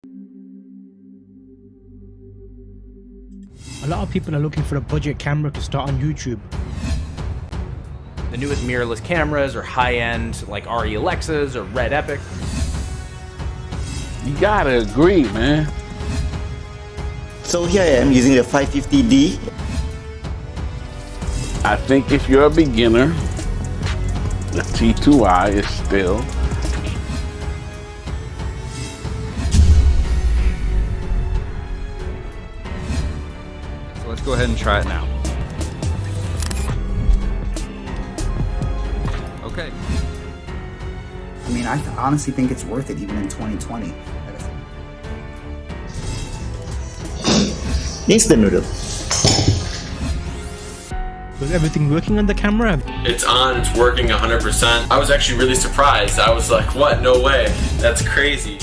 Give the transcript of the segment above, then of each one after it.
A lot of people are looking for a budget camera to start on YouTube. The newest mirrorless cameras or high-end like RE Alexas or Red Epic. You gotta agree, man. So here I am using the 550D. I think if you're a beginner, the T2i is still. So let's go ahead and try it now. Okay. I mean, I honestly think it's worth it even in 2020. Instant noodle. Was everything working on the camera? It's on, it's working 100%. I was actually really surprised. I was like, what? No way. That's crazy.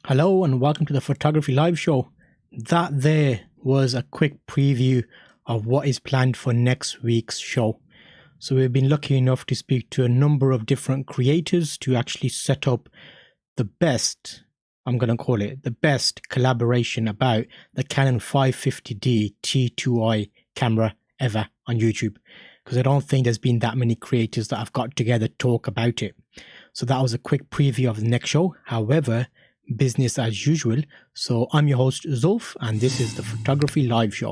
Hello and welcome to the Photography Live Show. That there was a quick preview of what is planned for next week's show. So we've been lucky enough to speak to a number of different creators to actually set up the best, I'm going to call it, the best collaboration about the Canon 550D T2i camera ever on YouTube. Because I don't think there's been that many creators that have got together to talk about it. So that was a quick preview of the next show. However, business as usual. So I'm your host Zulf and this is the Photography Live Show.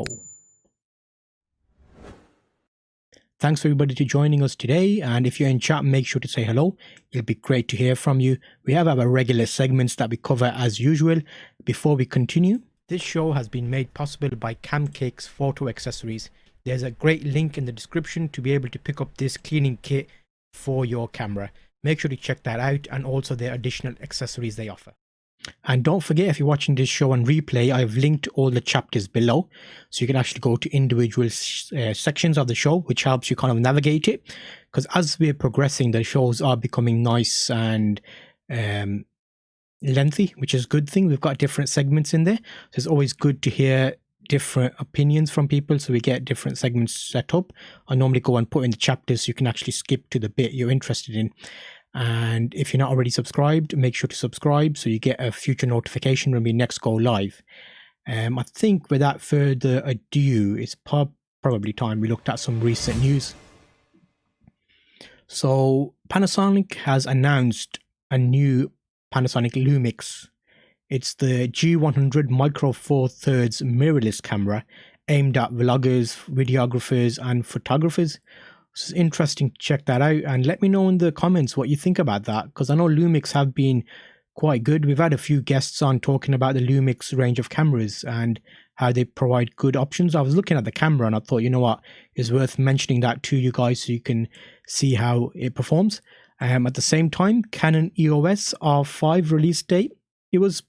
Thanks for everybody to joining us today, and if you're in chat, make sure to say hello. It'll be great to hear from you. We have our regular segments that we cover as usual. Before we continue, this show has been made possible by CamKix photo accessories. There's a great link in the description to be able to pick up this cleaning kit for your camera. Make sure to check that out, and also their additional accessories they offer. And don't forget, if you're watching this show on replay, I've linked all the chapters below, so you can actually go to individual sections of the show, which helps you kind of navigate it. Because as we're progressing, the shows are becoming nice and lengthy, which is a good thing. We've got different segments in there, so it's always good to hear different opinions from people, so we get different segments set up. I normally go and put in the chapters so you can actually skip to the bit you're interested in. And if you're not already subscribed, make sure to subscribe so you get a future notification when we next go live. I think without further ado, it's probably time we looked at some recent news. So Panasonic has announced a new Panasonic LUMIX. It's the G100 Micro Four Thirds mirrorless camera aimed at vloggers, videographers and photographers. So it's interesting to check that out, and let me know in the comments what you think about that, because I know LUMIX have been quite good. We've had a few guests on talking about the LUMIX range of cameras and how they provide good options. I was looking at the camera and I thought, you know what, it's worth mentioning that to you guys so you can see how it performs. At the same time, Canon EOS R5 release date, it was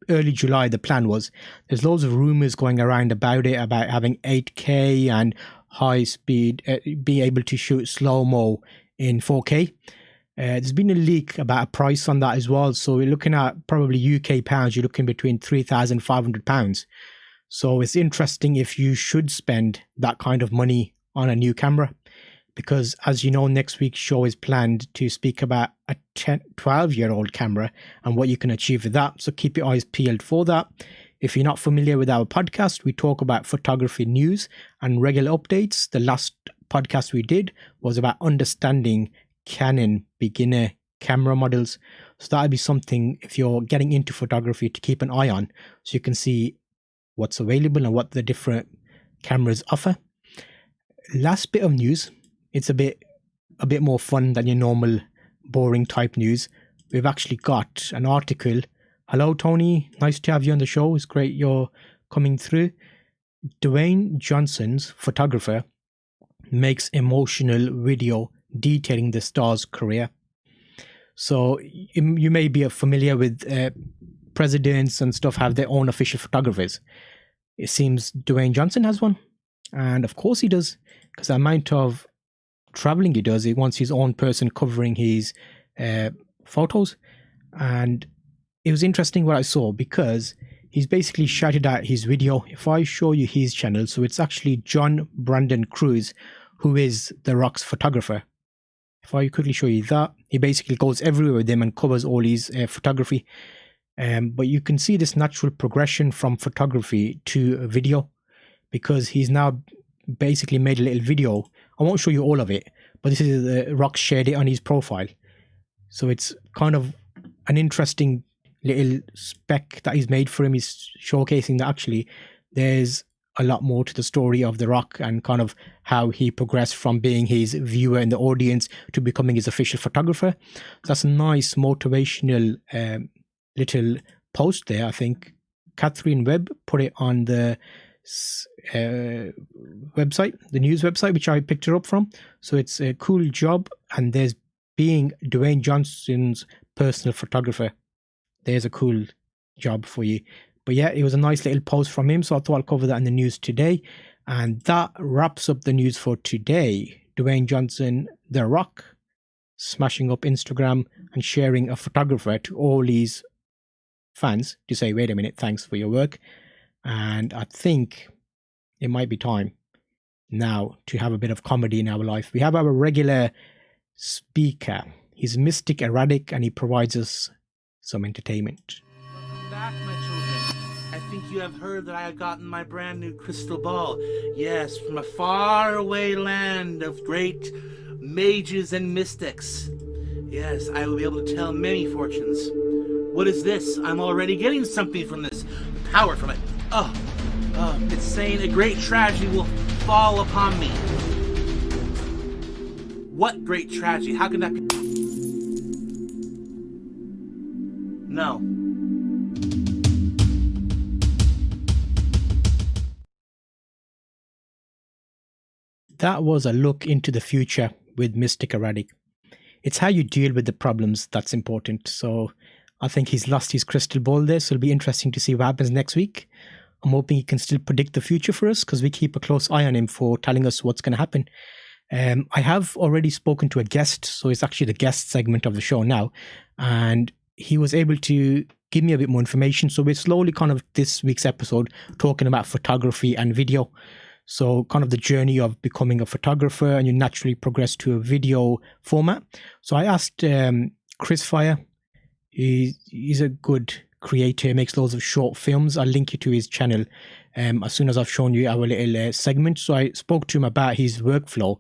early July, the plan was. There's loads of rumors going around about it, about having 8K and high speed, be able to shoot slow-mo in 4K. There's been a leak about a price on that as well, so we're looking at probably UK pounds, you're looking between £3,500. So it's interesting if you should spend that kind of money on a new camera, because as you know, next week's show is planned to speak about a 12-year-old camera and what you can achieve with that, so keep your eyes peeled for that. If you're not familiar with our podcast, we talk about photography news and regular updates. The last podcast we did was about understanding Canon beginner camera models. So that'll be something, if you're getting into photography, to keep an eye on, so you can see what's available and what the different cameras offer. Last bit of news, it's a bit more fun than your normal boring type news. We've actually got an article. Hello, Tony. Nice to have you on the show. It's great you're coming through. Dwayne Johnson's photographer makes emotional video detailing the star's career. So you may be familiar with presidents and stuff have their own official photographers. It seems Dwayne Johnson has one. And of course he does, because the amount of traveling he does, he wants his own person covering his photos. And it was interesting what I saw, because he's basically shouted out his video. If I show you his channel, so it's actually John Brandon Cruz, who is The Rock's photographer. If I quickly show you that, he basically goes everywhere with them and covers all his photography. But you can see this natural progression from photography to video, because he's now basically made a little video. I won't show you all of it, but this is Rock shared it on his profile. So it's kind of an interesting little spec that he's made for him. He's showcasing that actually there's a lot more to the story of The Rock and kind of how he progressed from being his viewer in the audience to becoming his official photographer. That's a nice motivational little post there. I think Catherine Webb put it on the website, the news website, which I picked her up from. So it's a cool job. And there's being Dwayne Johnson's personal photographer. There's a cool job for you. But yeah, it was a nice little post from him, so I thought I'll cover that in the news today. And that wraps up the news for today. Dwayne Johnson, The Rock, smashing up Instagram and sharing a photographer to all his fans to say, wait a minute, thanks for your work. And I think it might be time now to have a bit of comedy in our life. We have our regular speaker. He's Mystic Erratic, and he provides us some entertainment. Back, my children. I think you have heard that I have gotten my brand new crystal ball. Yes, from a faraway land of great mages and mystics. Yes, I will be able to tell many fortunes. What is this? I'm already getting something from this. Power from it. Oh, it's saying a great tragedy will fall upon me. What great tragedy? How can that be? No. That was a look into the future with Mystic Erratic. It's how you deal with the problems that's important. So I think he's lost his crystal ball there, so it'll be interesting to see what happens next week. I'm hoping he can still predict the future for us, because we keep a close eye on him for telling us what's going to happen. I have already spoken to a guest, so it's actually the guest segment of the show now, and he was able to give me a bit more information. So we're slowly kind of this week's episode talking about photography and video. So kind of the journey of becoming a photographer, and you naturally progress to a video format. So I asked KrisFire. He's a good creator, makes loads of short films. I'll link you to his channel as soon as I've shown you our little segment. So I spoke to him about his workflow.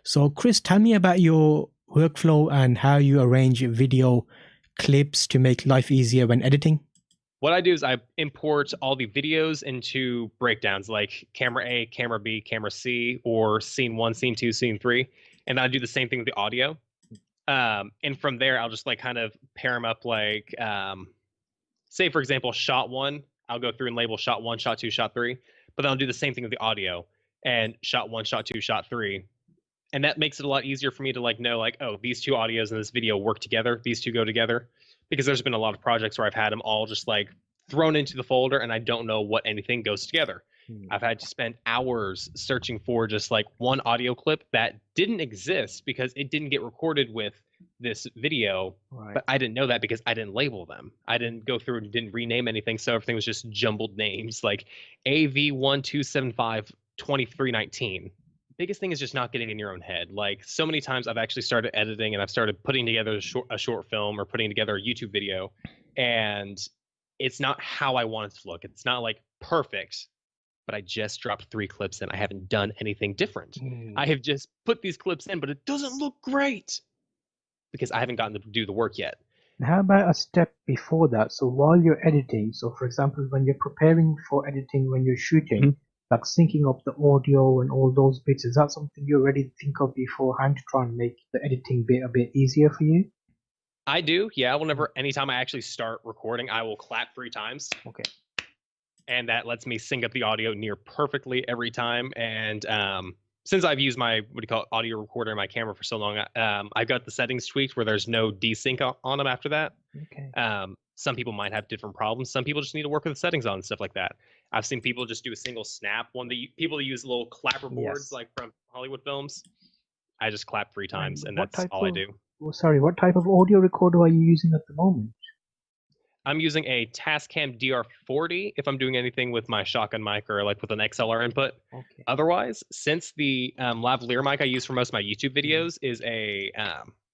So Chris, tell me about your workflow and how you arrange video clips to make life easier when editing. What I do is I import all the videos into breakdowns like camera A, camera B, camera C, or scene 1, scene 2, scene 3. And I do the same thing with the audio. And from there, I'll just like kind of pair them up like, say, for example, shot 1. I'll go through and label shot 1, shot 2, shot 3. But then I'll do the same thing with the audio and shot 1, shot 2, shot 3. And that makes it a lot easier for me to like know like, oh, these two audios in this video work together. These two go together. Because there's been a lot of projects where I've had them all just like thrown into the folder and I don't know what anything goes together. I've had to spend hours searching for just like one audio clip that didn't exist because it didn't get recorded with this video. Right. But I didn't know that because I didn't label them. I didn't go through and didn't rename anything. So everything was just jumbled names like AV12752319. Biggest thing is just not getting in your own head. Like so many times I've actually started editing and I've started putting together a short film or putting together a YouTube video, and it's not how I want it to look. It's not like perfect, but I just dropped 3 clips in. I haven't done anything different. I have just put these clips in, but it doesn't look great because I haven't gotten to do the work yet. How about a step before that? So while you're editing, so for example, when you're preparing for editing, when you're shooting, like syncing up the audio and all those bits, is that something you're ready to think of beforehand to try and make the editing bit a bit easier for you? I do, yeah. Anytime I actually start recording, I will clap 3 times. Okay. And that lets me sync up the audio near perfectly every time. And since I've used my, audio recorder in my camera for so long, I've got the settings tweaked where there's no desync on them after that. Okay. Some people might have different problems. Some people just need to work with the settings on and stuff like that. I've seen people just do a single snap. People that use little clapper boards like from Hollywood films. I just clap 3 times and that's all I do. What type of audio recorder are you using at the moment? I'm using a Tascam DR40 if I'm doing anything with my shotgun mic or like with an XLR input. Okay. Otherwise, since the lavalier mic I use for most of my YouTube videos is it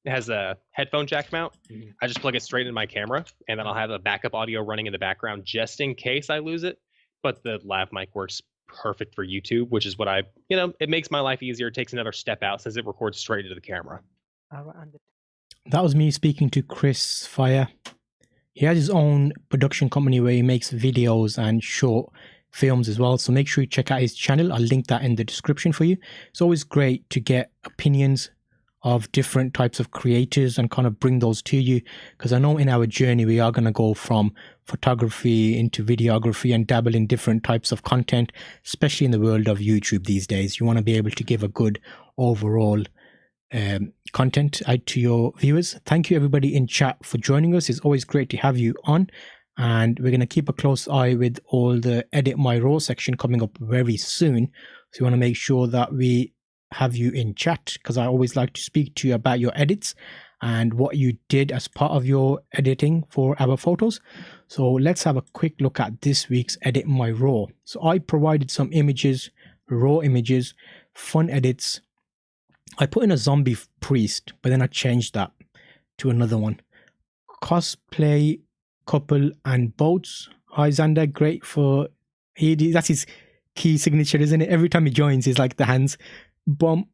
has a headphone jack mount, I just plug it straight in my camera, and then I'll have a backup audio running in the background just in case I lose it. But the lav mic works perfect for YouTube, which is what it makes my life easier. It takes another step out since it records straight into the camera. That was me speaking to KrisFire. He has his own production company where he makes videos and short films as well. So make sure you check out his channel. I'll link that in the description for you. It's always great to get opinions of different types of creators and kind of bring those to you, because I know in our journey we are going to go from photography into videography and dabble in different types of content, especially in the world of YouTube these days. You want to be able to give a good overall content out to your viewers. Thank you everybody in chat for joining us. It's always great to have you on, and we're going to keep a close eye with all the Edit My Raw section coming up very soon. So you want to make sure that we have you in chat, because I always like to speak to you about your edits and what you did as part of your editing for our photos. So let's have a quick look at this week's Edit My Raw. So I provided some images, raw images, fun edits. I put in a zombie priest, but then I changed that to another one. Cosplay couple and boats. Hi Xander, great for that's his key signature, isn't it? Every time he joins, he's like the hands. Bomb.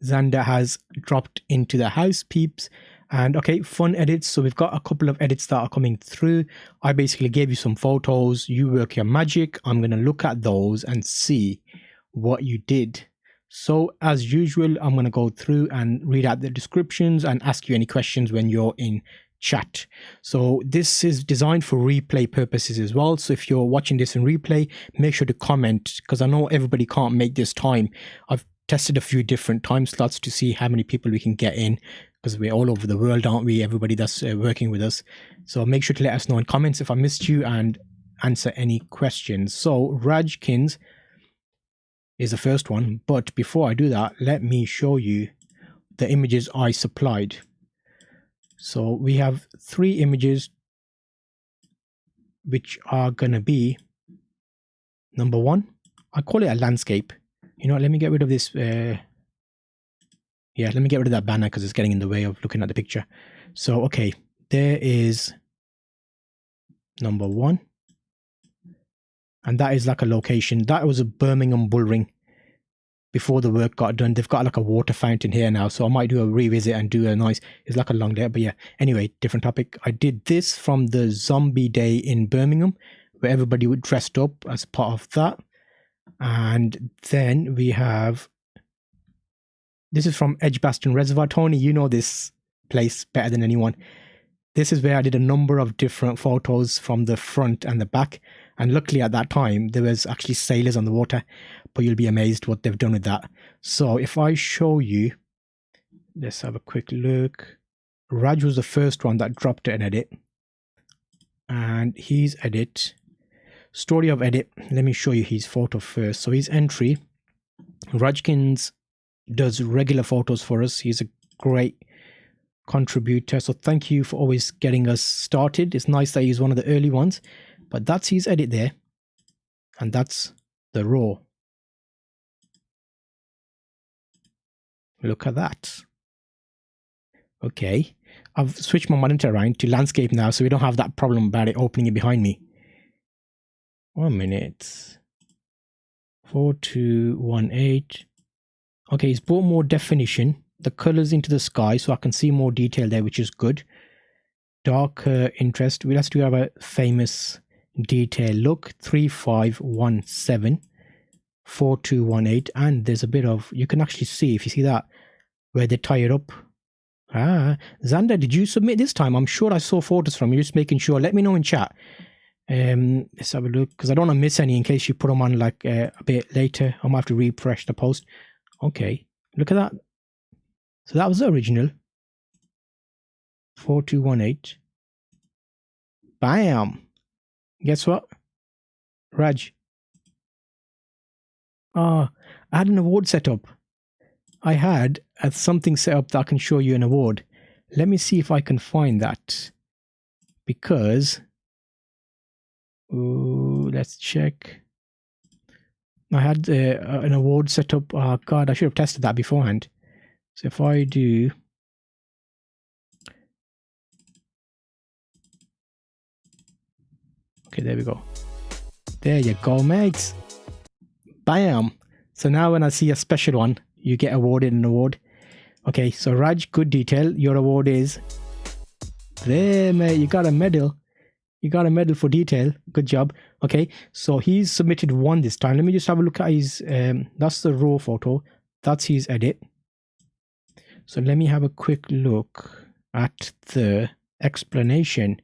Xander has dropped into the house, peeps. And okay, fun edits. So we've got a couple of edits that are coming through. I basically gave you some photos. You work your magic. I'm going to look at those and see what you did. So as usual, I'm going to go through and read out the descriptions and ask you any questions when you're in chat. So this is designed for replay purposes as well. So if you're watching this in replay, make sure to comment, because I know everybody can't make this time. I've tested a few different time slots to see how many people we can get in, because we're all over the world, aren't we? Everybody that's working with us. So make sure to let us know in comments if I missed you and answer any questions. So Rajkins is the first one, but before I do that, let me show you the images I supplied. So we have 3 images which are gonna be, number 1, I call it a landscape. You know what, let me get rid of this let me get rid of that banner because it's getting in the way of looking at the picture. So okay, there is number 1, and that is like a location. That was a Birmingham bull ring before the work got done. They've got like a water fountain here now, so I might do a revisit and do a nice, it's like a long day, but yeah, anyway, different topic. I did this from the zombie day in Birmingham where everybody would dressed up as part of that. And then we have, this is from Edgbaston Reservoir. Tony, you know this place better than anyone. This is where I did a number of different photos from the front and the back. And luckily at that time, there was actually sailors on the water, but you'll be amazed what they've done with that. So if I show you, let's have a quick look. Raj was the first one that dropped an edit. And his edit, story of edit, let me show you his photo first. So his entry, Rajkins does regular photos for us. He's a great contributor, so thank you for always getting us started. It's nice that he's one of the early ones, but that's his edit there, and that's the raw. Look at that. Okay, I've switched my monitor around to landscape now, so we don't have that problem about it opening it behind me. 1 minute. 4218. Okay, it's brought more definition, the colors into the sky, so I can see more detail there, which is good. Darker interest. Let's do our famous detail look. 3517, 4218, and there's a bit of, you can actually see, if you see that, where they tie it up. Ah, Xander, did you submit this time? I'm sure I saw photos from you, just making sure. Let me know in chat. Let's have a look, because I don't want to miss any in case you put them on like a bit later. I might have to refresh the post. Okay, look at that. So that was the original. 4218. Bam. Guess what? Raj. I had an award set up. I had something set up that I can show you an award. Let me see if I can find that. Because Ooh, let's check. I had an award set up. Oh god, I should have tested that beforehand. So if I do, okay, there we go. There you go, mates. Bam. So now when I see a special one, you get awarded an award. Okay, so Raj, good detail. Your award is there, mate. You got a medal. You got a medal for detail. Good job. Okay, so he's submitted one this time. Let me just have a look at his, that's the raw photo. That's his edit. So let me have a quick look at the explanation.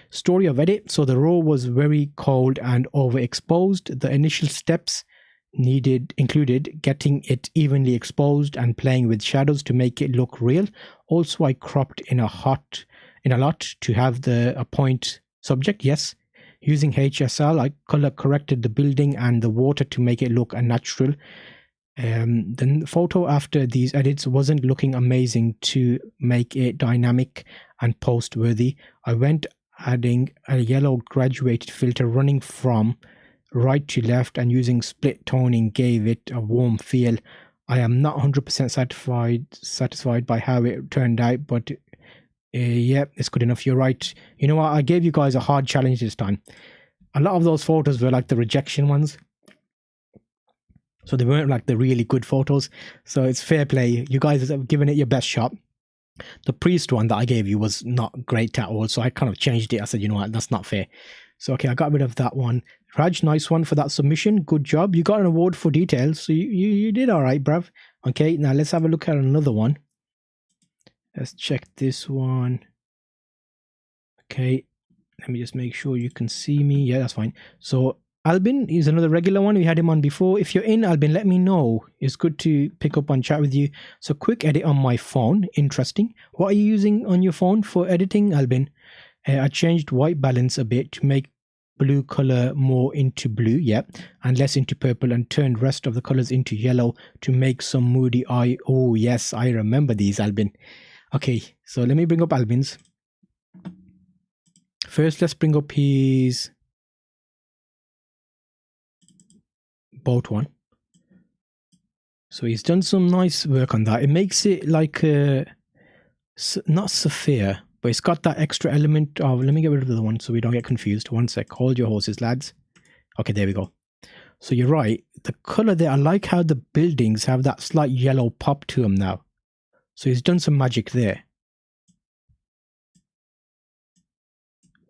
Story of edit. So the raw was very cold and overexposed. The initial steps included getting it evenly exposed and playing with shadows to make it look real. Also, I cropped in a lot to have a point subject. Yes, using HSL, I color corrected the building and the water to make it look unnatural. The photo after these edits wasn't looking amazing to make it dynamic and post worthy. I went adding a yellow graduated filter running from right to left and using split toning gave it a warm feel. I am not 100% satisfied by how it turned out, but yeah, it's good enough. You're right. You know what? I gave you guys a hard challenge this time. A lot of those photos were like the rejection ones. So they weren't like the really good photos. So it's fair play. You guys have given it your best shot. The priest one that I gave you was not great at all. So I kind of changed it. I said, you know what? That's not fair. So, okay, I got rid of that one. Raj, nice one for that submission. Good job. You got an award for details. So you did all right, bruv. Okay, now let's have a look at another one. Let's check this one. Okay, let me just make sure you can see me. Yeah, that's fine. So Albin is another regular one. We had him on before. If you're in, Albin, let me know. It's good to pick up and chat with you. So quick edit on my phone. Interesting. What are you using on your phone for editing, Albin? I changed white balance a bit to make blue color more into blue, yeah, and less into purple, and turned rest of the colors into yellow to make some moody eye. Oh yes, I remember these, Albin. Okay, so let me bring up Albin's. First, let's bring up his boat one. So he's done some nice work on that. It makes it like not sapphire, but it's got that extra element of, let me get rid of the other one so we don't get confused. One sec, hold your horses, lads. Okay, there we go. So you're right, the color there, I like how the buildings have that slight yellow pop to them now. So he's done some magic there.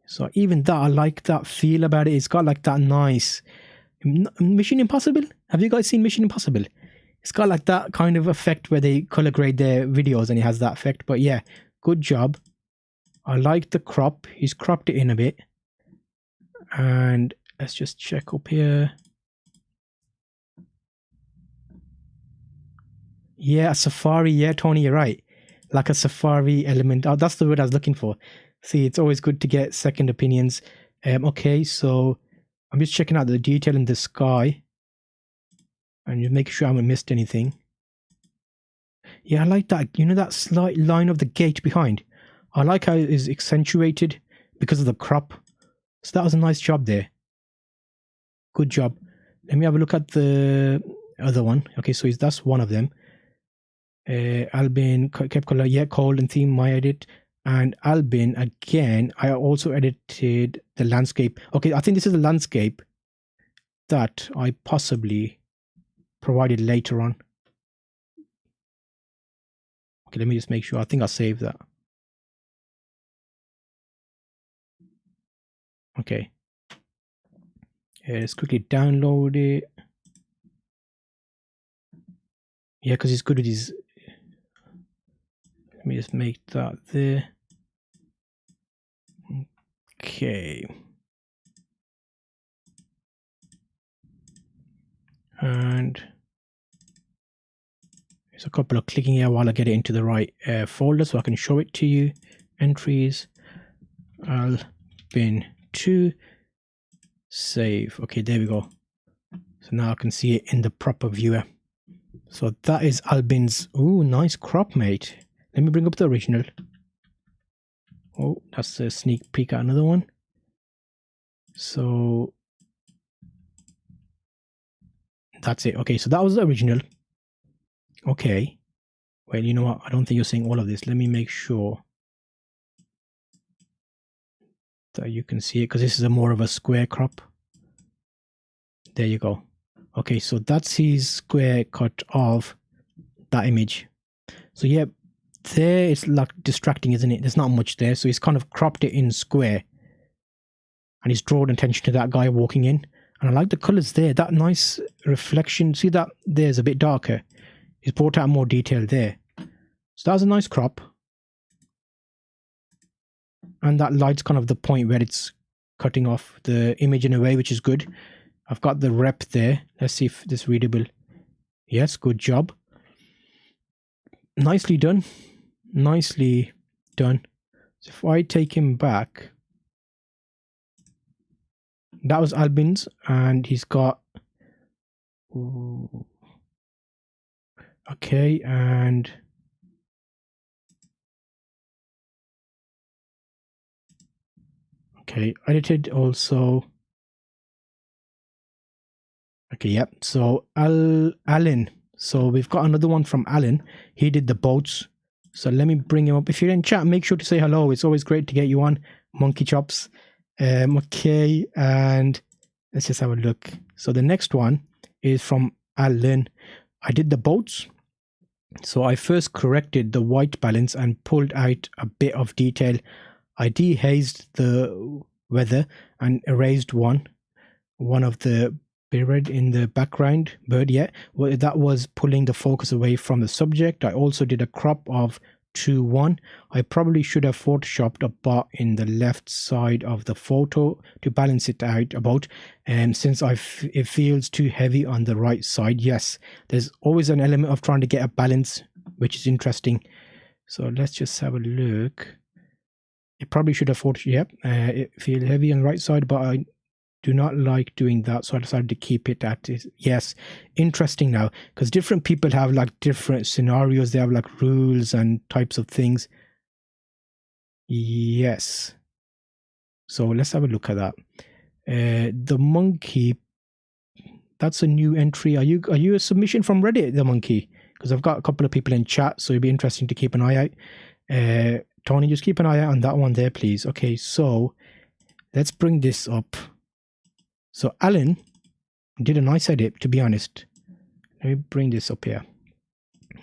So even that, I like that feel about it. It's got like that nice Mission Impossible. Have you guys seen Mission Impossible? It's got like that kind of effect where they color grade their videos and it has that effect. But yeah, good job. I like the crop. He's cropped it in a bit. And let's just check up here. Yeah, a safari. Yeah, Tony, you're right. Like a safari element. Oh, that's the word I was looking for. See, it's always good to get second opinions. Okay, so I'm just checking out the detail in the sky. And just making sure I haven't missed anything. Yeah, I like that. You know that slight line of the gate behind? I like how it is accentuated because of the crop. So that was a nice job there. Good job. Let me have a look at the other one. Okay, so that's one of them. Albin kept color, yeah, cold and theme, my edit. And Albin, again, I also edited the landscape. Okay, I think this is the landscape that I possibly provided later on. Okay, let me just make sure. I think I saved that. Okay. Let's quickly download it. Yeah, because he's good with his. Let me just make that there. Okay. And there's a couple of clicking here while I get it into the right folder so I can show it to you. Entries. Albin 2. Save. Okay, there we go. So now I can see it in the proper viewer. So that is Albin's. Ooh, nice crop, mate. Let me bring up the original. Oh, that's a sneak peek at another one. So that's it. Okay, so that was the original. Okay. Well, you know what? I don't think you're seeing all of this. Let me make sure that you can see it, because this is a more of a square crop. There you go. Okay, so that's his square cut of that image. So yeah, there it's like distracting, isn't it? There's not much there. So he's kind of cropped it in square. And he's drawn attention to that guy walking in. And I like the colors there. That nice reflection. See that there's a bit darker. He's brought out more detail there. So that was a nice crop. And that light's kind of the point where it's cutting off the image in a way, which is good. I've got the rep there. Let's see if this is readable. Yes, good job. Nicely done. Nicely done. So if I take him back, that was Albin's, and he's got... Ooh. Okay, and... Okay, edited also. Okay, yep. So Alan. So we've got another one from Alan. He did the boats. So let me bring him up. If you're in chat, make sure to say hello. It's always great to get you on, Monkey Chops. Okay, and let's just have a look. So the next one is from Alan. I did the boats. So I first corrected the white balance and pulled out a bit of detail. I dehazed the weather and erased one of the bird in the background. Well, that was pulling the focus away from the subject. I also did a crop of 2:1. I probably should have photoshopped a bar in the left side of the photo to balance it out about, and since it feels too heavy on the right side. Yes, there's always an element of trying to get a balance, which is interesting. So let's just have a look. It probably should have photoshopped. Yep, it feels heavy on the right side, but I do not like doing that, so I decided to keep it at it. Yes, interesting now, because different people have like different scenarios. They have like rules and types of things. Yes, so let's have a look at that. The monkey, that's a new entry. Are you a submission from Reddit, the monkey? Because I've got a couple of people in chat, so it'd be interesting to keep an eye out. Tony, just keep an eye out on that one there, please. Okay, so let's bring this up. So Alan did a nice edit, to be honest. Let me bring this up here.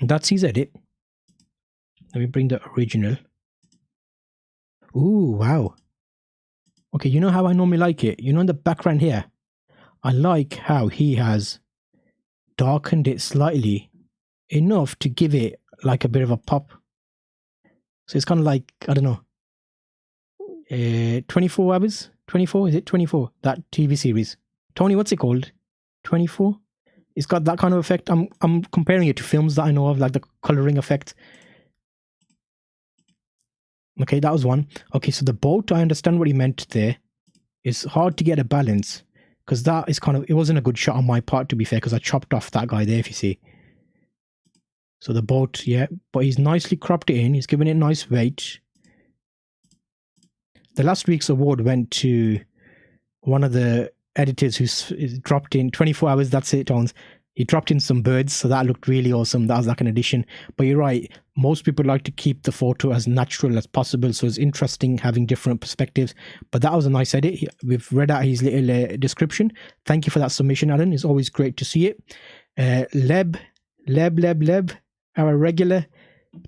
That's his edit. Let me bring the original. Ooh, wow. Okay, you know how I normally like it? You know in the background here? I like how he has darkened it slightly, enough to give it like a bit of a pop. So it's kind of like, I don't know, 24 hours? 24? Is it 24? That TV series. Tony, what's it called? 24? It's got that kind of effect. I'm comparing it to films that I know of, like the coloring effect. Okay, that was one. Okay, so the boat, I understand what he meant there. It's hard to get a balance, because that is kind of, it wasn't a good shot on my part, to be fair, because I chopped off that guy there, if you see. So the boat, yeah, but he's nicely cropped it in. He's given it nice weight. The last week's award went to one of the editors who's dropped in 24 hours. That's it, Tones. He dropped in some birds, so that looked really awesome. That was like an addition. But you're right. Most people like to keep the photo as natural as possible, so it's interesting having different perspectives. But that was a nice edit. We've read out his little description. Thank you for that submission, Alan. It's always great to see it. Leb, our regular.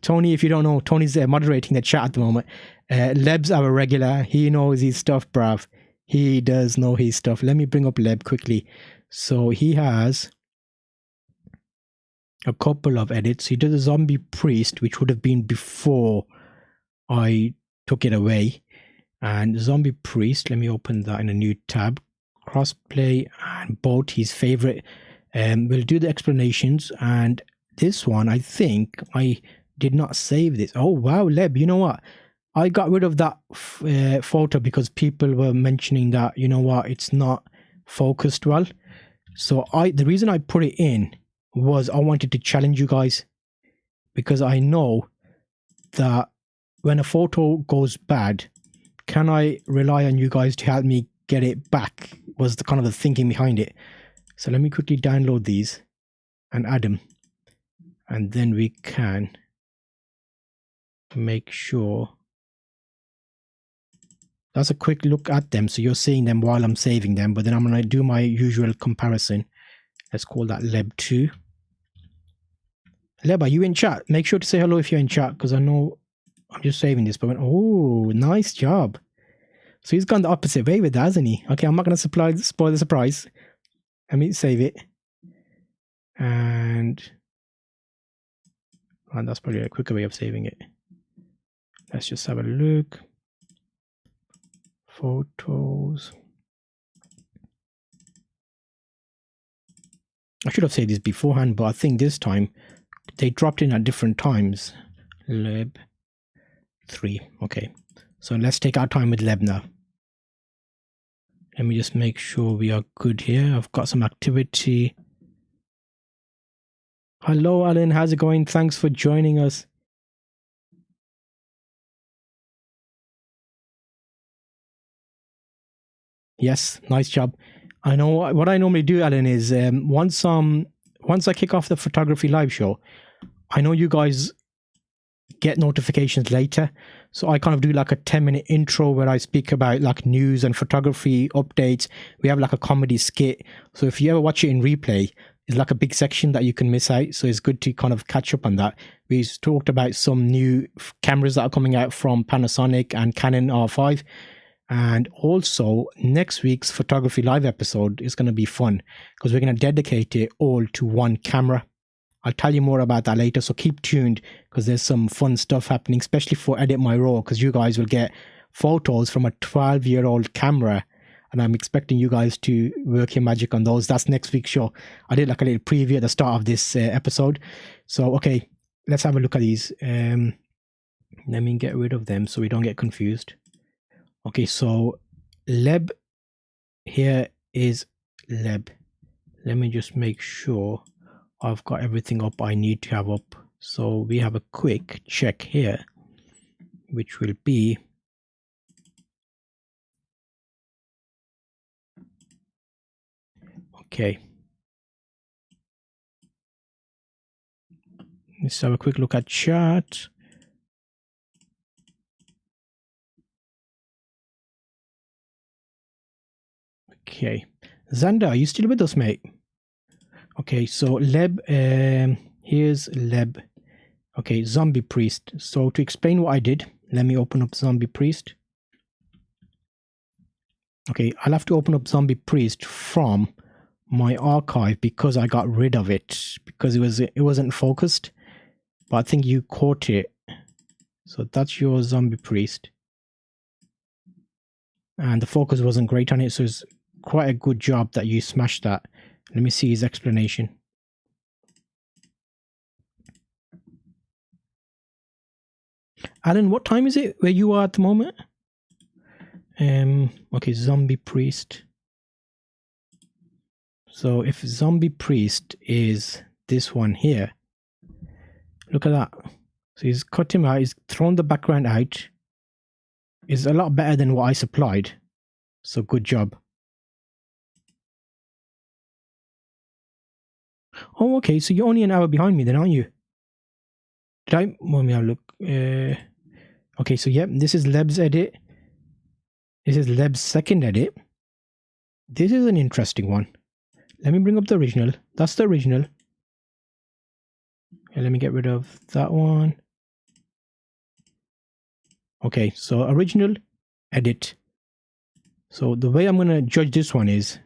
Tony, if you don't know, Tony's moderating the chat at the moment. Leb's our regular. He knows his stuff, bruv. He does know his stuff. Let me bring up Leb quickly. So he has a couple of edits. He did a zombie priest, which would have been before I took it away. And zombie priest, let me open that in a new tab. Crossplay and boat, his favorite. We'll do the explanations. And this one, I think I did not save this. Oh, wow, Leb, you know what? I got rid of that photo because people were mentioning that, you know what, it's not focused well. So the reason I put it in was I wanted to challenge you guys, because I know that when a photo goes bad, can I rely on you guys to help me get it back was the kind of the thinking behind it. So let me quickly download these and add them, and then we can make sure. That's a quick look at them, so you're seeing them while I'm saving them, but then I'm going to do my usual comparison. Let's call that Leb2. Leb, are you in chat? Make sure to say hello if you're in chat, because I know I'm just saving this. But oh, nice job. So he's gone the opposite way with that, hasn't he? Okay, I'm not going to spoil the surprise. Let me save it. And that's probably a quicker way of saving it. Let's just have a look. Photos. I should have said this beforehand, but I think this time they dropped in at different times. Leb 3. Okay, so let's take our time with Leb now. Let me just make sure we are good here. I've got some activity. Hello, Alan. How's it going? Thanks for joining us. Yes, nice job. I know what I normally do, Alan, is once I kick off the photography live show, I know you guys get notifications later, so I kind of do like a 10-minute intro where I speak about like news and photography updates. We have like a comedy skit, so if you ever watch it in replay, it's like a big section that you can miss out, so it's good to kind of catch up on that. We talked about some new cameras that are coming out from Panasonic and Canon R5. And also, next week's photography live episode is going to be fun because we're going to dedicate it all to one camera. I'll tell you more about that later, so keep tuned because there's some fun stuff happening, especially for Edit My Raw, because you guys will get photos from a 12-year-old camera, and I'm expecting you guys to work your magic on those. That's next week's show. I did like a little preview at the start of this episode. So, okay, let's have a look at these. Let me get rid of them so we don't get confused. Okay, so Leb here is Leb. Let me just make sure I've got everything up I need to have up. So we have a quick check here, which will be okay. Let's have a quick look at chat. Okay, Xander, are you still with us, mate? Okay, so Leb, here's Leb. Okay, Zombie Priest. So to explain what I did, let me open up Zombie Priest. Okay, I'll have to open up Zombie Priest from my archive because I got rid of it because it wasn't focused. But I think you caught it. So that's your Zombie Priest. And the focus wasn't great on it, so it's quite a good job that you smashed that. Let me see his explanation. Alan, what time is it where you are at the moment? Okay, Zombie Priest. So if Zombie Priest is this one here, look at that. So he's cut him out, he's thrown the background out. It's a lot better than what I supplied. So good job. Oh, okay, so you're only an hour behind me then, aren't you? Did I? Let me have a look. Okay, so yep, this is Leb's edit. This is Leb's second edit. This is an interesting one. Let me bring up the original. That's the original. Okay, let me get rid of that one. Okay, so original, edit. So the way I'm going to judge this one is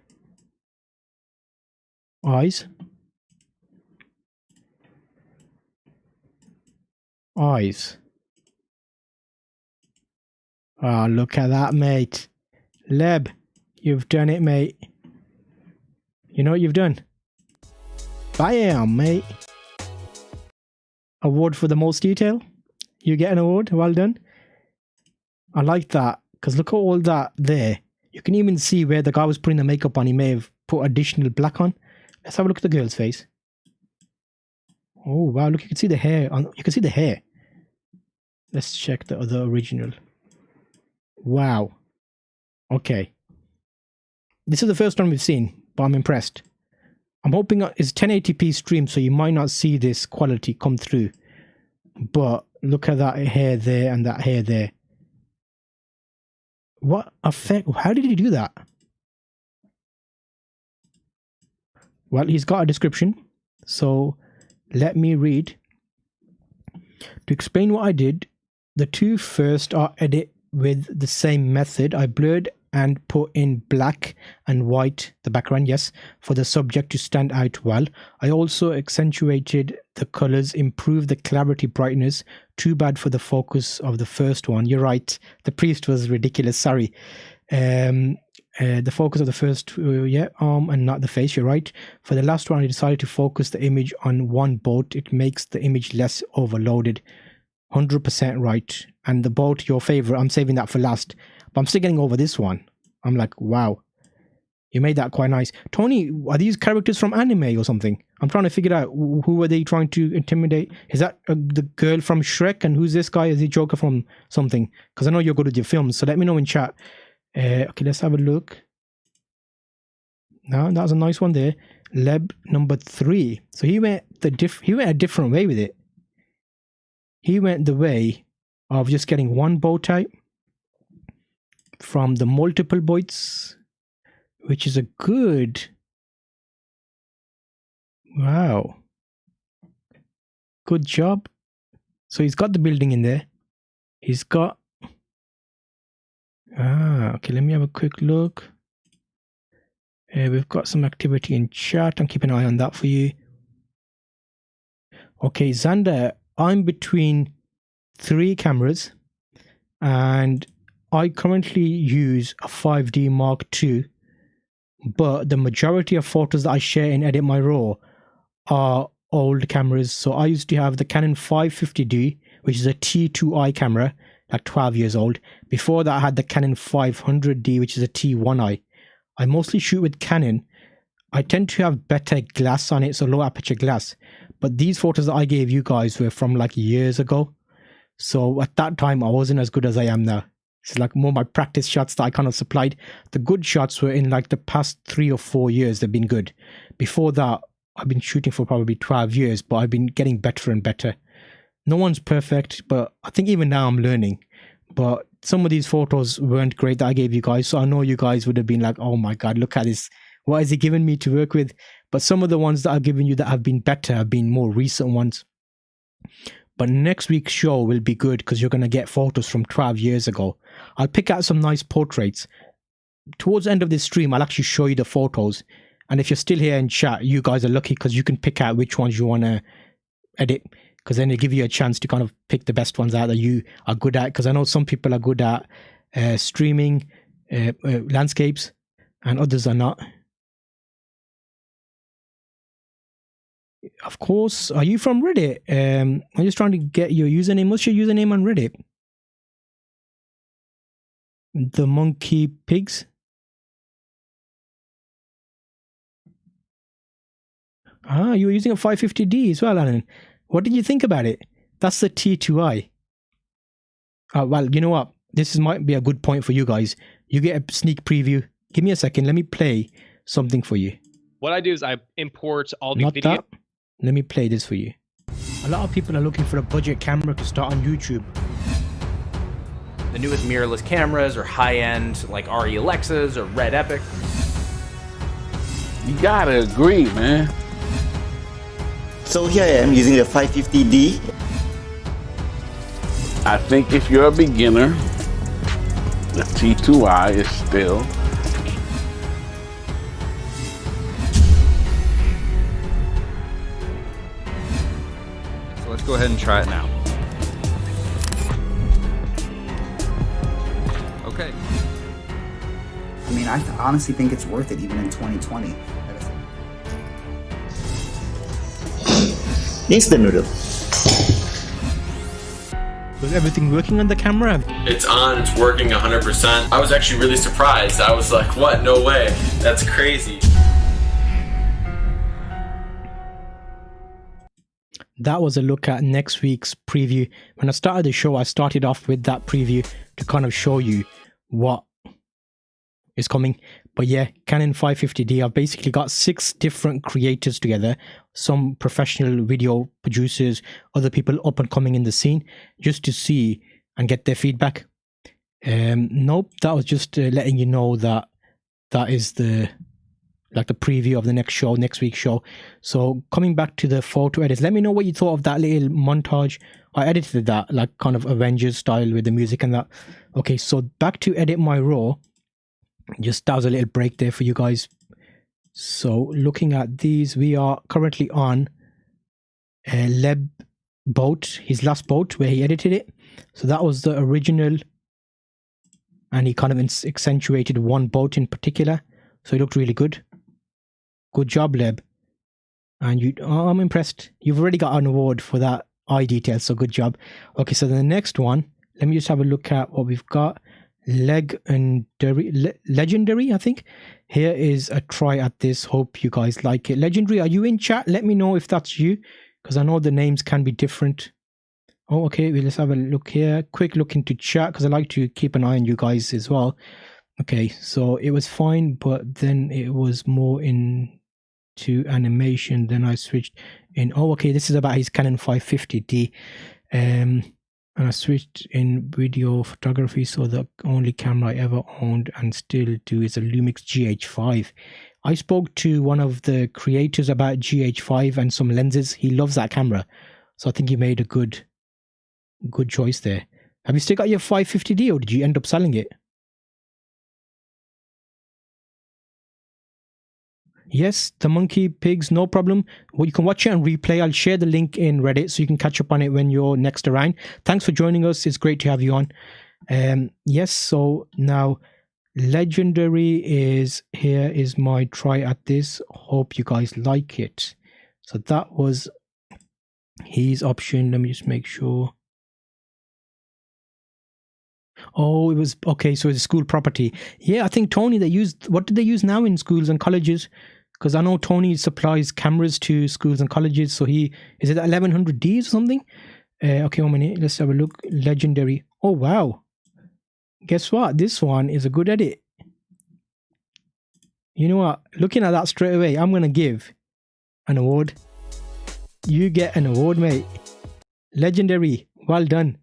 eyes. Eyes. Oh, look at that, mate. Leb, you've done it, mate. You know what you've done? Bam, mate. Award for the most detail. You get an award. Well done. I like that because look at all that there. You can even see where the guy was putting the makeup on. He may have put additional black on. Let's have a look at the girl's face. Oh, wow. Look, you can see the hair. You can see the hair. Let's check the other original. Wow. Okay. This is the first one we've seen, but I'm impressed. I'm hoping it's 1080p stream, so you might not see this quality come through. But look at that hair there and that hair there. What effect? How did he do that? Well, he's got a description, so let me read. To explain what I did, the two first are edit with the same method. I blurred and put in black and white, the background, yes, for the subject to stand out well. I also accentuated the colors, improved the clarity, brightness. Too bad for the focus of the first one. You're right, the priest was ridiculous, sorry. The focus of the first arm and not the face, you're right. For the last one, I decided to focus the image on one boat. It makes the image less overloaded. 100% right. And the boat, your favorite, I'm saving that for last, but I'm still getting over this one. I'm like, wow, you made that quite nice. Tony, are these characters from anime or something? I'm trying to figure out who are they trying to intimidate. Is that the girl from Shrek? And who's this guy? Is he Joker from something? Because I know you're good with your films, so let me know in chat. Okay, let's have a look. No, that was a nice one there. Leb number 3. So he went a different way with it. He went the way of just getting one bow type from the multiple boats, which is a good. Wow. Good job. So he's got the building in there. He's got. Okay, let me have a quick look. We've got some activity in chat. I'm keeping an eye on that for you. Okay, Xander, I'm between 3 cameras and I currently use a 5D Mark II, but the majority of photos that I share in Edit My Raw are old cameras. So I used to have the Canon 550D, which is a T2i camera, like 12 years old. Before that, I had the Canon 500D, which is a T1i. I mostly shoot with Canon. I tend to have better glass on it, so low aperture glass. But these photos that I gave you guys were from like years ago. So at that time, I wasn't as good as I am now. It's like more my practice shots that I kind of supplied. The good shots were in like the past 3 or 4 years, they've been good. Before that, I've been shooting for probably 12 years, but I've been getting better and better. No one's perfect, but I think even now I'm learning. But some of these photos weren't great that I gave you guys. So I know you guys would have been like, oh my God, look at this. What has he given me to work with? But some of the ones that I've given you that have been better have been more recent ones. But next week's show will be good because you're going to get photos from 12 years ago. I'll pick out some nice portraits. Towards the end of this stream, I'll actually show you the photos. And if you're still here in chat, you guys are lucky because you can pick out which ones you want to edit. Because then it'll give you a chance to kind of pick the best ones out that you are good at. Because I know some people are good at streaming landscapes and others are not. Of course. Are you from Reddit? I'm just trying to get your username. What's your username on Reddit? The Monkey Pigs? Ah, you were using a 550D as well, Alan. What did you think about it? That's the T2i. Well, you know what? This might be a good point for you guys. You get a sneak preview. Give me a second. Let me play something for you. What I do is I import all the Not video. that. Let me play this for you. A lot of people are looking for a budget camera to start on YouTube. The newest mirrorless cameras or high-end like eRRadiCCs or Red Epic. You gotta agree, man. So here I am using the 550D. I think if you're a beginner, the T2i is still. So let's go ahead and try it now. Okay. I mean, I honestly think it's worth it even in 2020. Instant noodle. Was everything working on the camera? It's on, it's working 100%. I was actually really surprised. I was like, what? No way. That's crazy. That was a look at next week's preview. When I started the show, I started off with that preview to kind of show you what is coming. But yeah, Canon 550D, I've basically got 6 different creators together, some professional video producers, other people up and coming in the scene, just to see and get their feedback. Nope, that was just letting you know that that is the preview of the next week's show. So coming back to the photo edits, let me know what you thought of that little montage. I edited that like kind of Avengers style with the music and that. Okay, so back to edit my raw. Just that was a little break there for you guys. So looking at these, we are currently on Leb boat, his last boat where he edited it. So that was the original, and he kind of accentuated one boat in particular, so it looked really good. Good job, Leb. And I'm impressed. You've already got an award for that eye detail, so good job. Okay, so the next one, let me just have a look at what we've got. Legendary, I think. Here is a try at this. Hope you guys like it. Legendary, are you in chat? Let me know if that's you, because I know the names can be different. Oh, okay, well, let's have a look here. Quick look into chat, because I like to keep an eye on you guys as well. Okay, so it was fine, but then it was more into animation. Then I switched in. Oh, okay, this is about his Canon 550D. And I switched in video photography, so the only camera I ever owned and still do is a LUMIX GH5. I spoke to one of the creators about GH5 and some lenses. He loves that camera, so I think he made a good choice there. Have you still got your 550D, or did you end up selling it? Yes, the monkey pigs, no problem. Well, you can watch it on replay. I'll share the link in Reddit so you can catch up on it when you're next around. Thanks for joining us. It's great to have you on. Yes, so now Legendary is here is my try at this. Hope you guys like it. So that was his option. Let me just make sure. Oh, it was okay. So it's a school property. Yeah, I think Tony, they used, what do they use now in schools and colleges? Because I know Tony supplies cameras to schools and colleges. So is it 1100Ds or something? Okay, 1 minute. Let's have a look. Legendary. Oh, wow. Guess what? This one is a good edit. You know what? Looking at that straight away, I'm going to give an award. You get an award, mate. Legendary. Well done.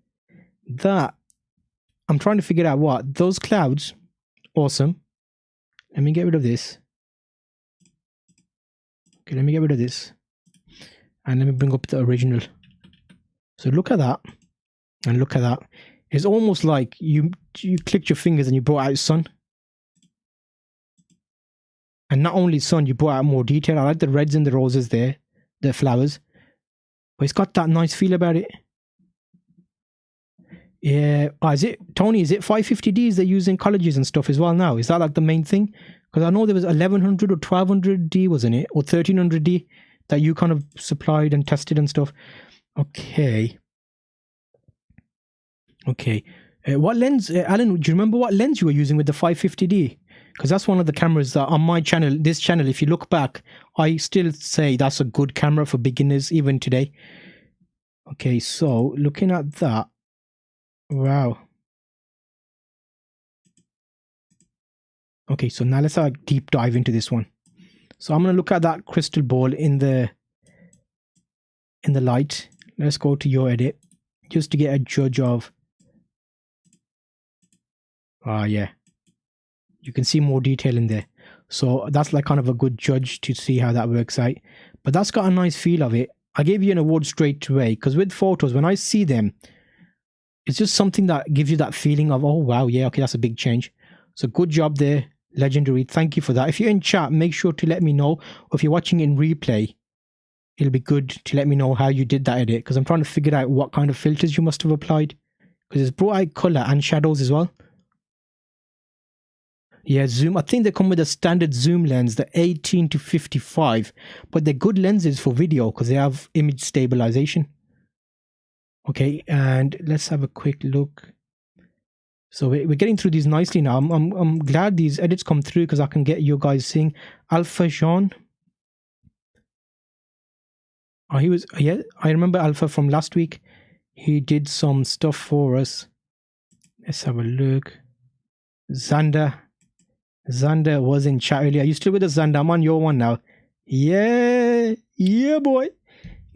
That. I'm trying to figure out what. Those clouds. Awesome. Let me get rid of this. Okay, let me get rid of this. And let me bring up the original. So look at that. And look at that. It's almost like you clicked your fingers and you brought out sun. And not only sun, you brought out more detail. I like the reds and the roses there. The flowers. But it's got that nice feel about it. Yeah. Oh, is it, Tony, is it 550Ds they use in colleges and stuff as well now? Is that like the main thing? Because I know there was 1100 or 1200D, wasn't it? Or 1300D that you kind of supplied and tested and stuff. Okay. Okay. What lens, Alan, do you remember what lens you were using with the 550D? Because that's one of the cameras that on my channel, this channel, if you look back, I still say that's a good camera for beginners even today. Okay, so looking at that. Wow. Okay, so now let's have a deep dive into this one. So I'm going to look at that crystal ball in the light. Let's go to your edit just to get a judge of. Yeah. You can see more detail in there. So that's like kind of a good judge to see how that works out. But that's got a nice feel of it. I gave you an award straight away because with photos, when I see them, it's just something that gives you that feeling of, oh, wow, yeah, okay, that's a big change. So good job there, Legendary. Thank you for that. If you're in chat, make sure to let me know. Or if you're watching in replay, it'll be good to let me know how you did that edit because I'm trying to figure out what kind of filters you must have applied because it's brought out color and shadows as well. Yeah, zoom. I think they come with a standard zoom lens, the 18 to 55, but they're good lenses for video because they have image stabilization. Okay, and let's have a quick look. So we're getting through these nicely now. I'm glad these edits come through because I can get you guys seeing Alpha Jean. Oh, he was, yeah, I remember Alpha from last week. He did some stuff for us. Let's have a look. Xander. Xander was in chat earlier. Are you still with us, Xander? I'm on your one now. Yeah, yeah, boy.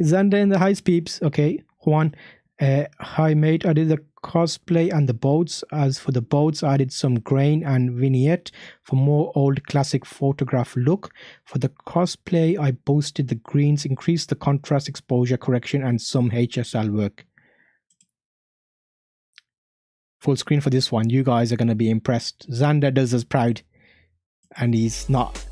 Xander in the highs, peeps. Okay, Juan. Hi, mate. I did the cosplay and the boats. As for the boats, I did some grain and vignette for more old classic photograph look. For the cosplay, I boosted the greens, increased the contrast, exposure correction, and some HSL work. Full screen for this one. You guys are going to be impressed. Xander does us proud. And he's not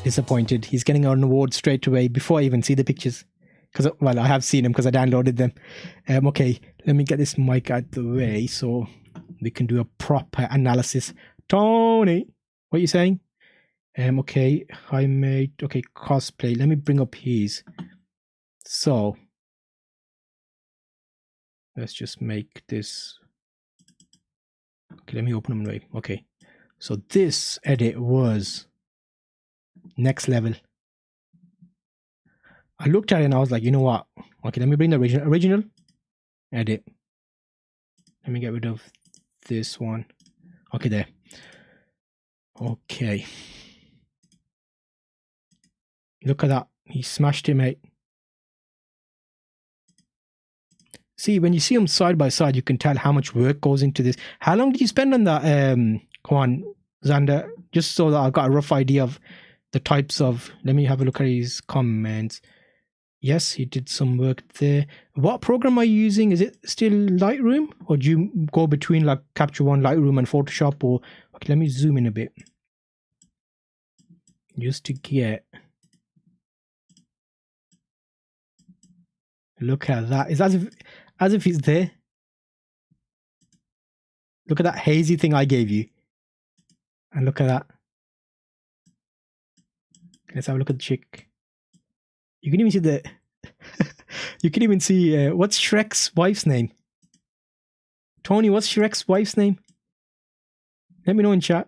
disappointed. He's getting an award straight away before I even see the pictures. Because, well, I have seen them because I downloaded them. Okay, let me get this mic out the way so we can do a proper analysis. Tony, what are you saying? Okay, I made, okay, cosplay. Let me bring up his. So, let's just make this. Okay, let me open them right. Okay, so this edit was next level. I looked at it and I was like, you know what? Okay, let me bring the original edit. Let me get rid of this one. Okay, there. Okay. Look at that. He smashed it, mate. See, when you see them side by side, you can tell how much work goes into this. How long did you spend on that? Come on, Xander. Just so that I've got a rough idea of the types of... Let me have a look at his comments. Yes, he did some work there. What program are you using? Is it still Lightroom? Or do you go between like Capture One, Lightroom and Photoshop? Or okay, let me zoom in a bit. Just to get... Look at that. It's as if it's there. Look at that hazy thing I gave you. And look at that. Let's have a look at the chick. You can even see the... you can even see... what's Shrek's wife's name? Tony, what's Shrek's wife's name? Let me know in chat.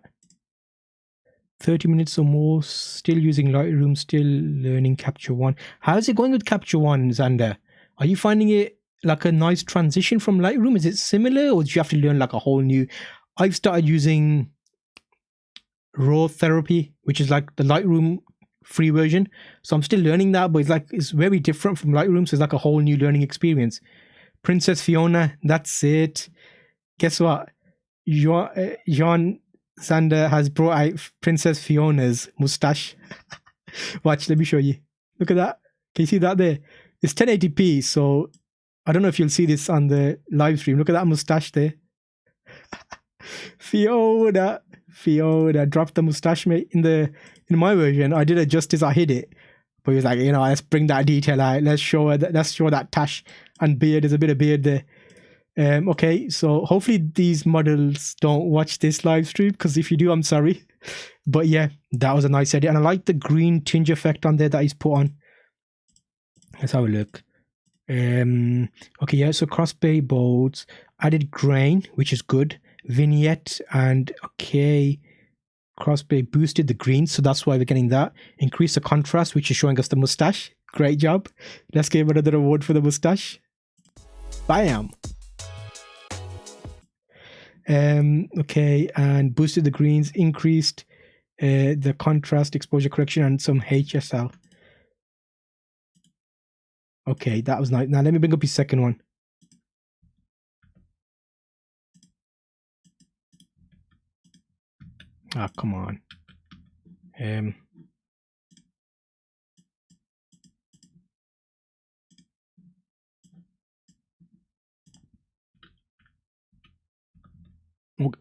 30 minutes or more. Still using Lightroom. Still learning Capture One. How's it going with Capture One, Xander? Are you finding it like a nice transition from Lightroom? Is it similar or do you have to learn like a whole new... I've started using Raw Therapy, which is like the Lightroom free version. So I'm still learning that, but it's very different from Lightroom. So it's like a whole new learning experience. Princess Fiona, that's it. Guess what? John Xander has brought out Princess Fiona's mustache. Watch, let me show you. Look at that. Can you see that there? It's 1080p, so I don't know if you'll see this on the live stream. Look at that mustache there. Fiona dropped the mustache, mate. In my version, I did it just as I hid it. But he was like, let's bring that detail out. Let's show that tash and beard. There's a bit of beard there. Okay, so hopefully these models don't watch this live stream, because if you do, I'm sorry. But yeah, that was a nice edit. And I like the green tinge effect on there that he's put on. Let's have a look. Okay, yeah, so crossbay boats. Added grain, which is good. Vignette and okay. Crossbay boosted the green, so that's why we're getting that. Increase the contrast, which is showing us the mustache. Great job. Let's give another award for the mustache. Bam. Okay, and boosted the greens, increased the contrast, exposure correction, and some HSL. Okay, that was nice. Now let me bring up his second one. Ah, come on.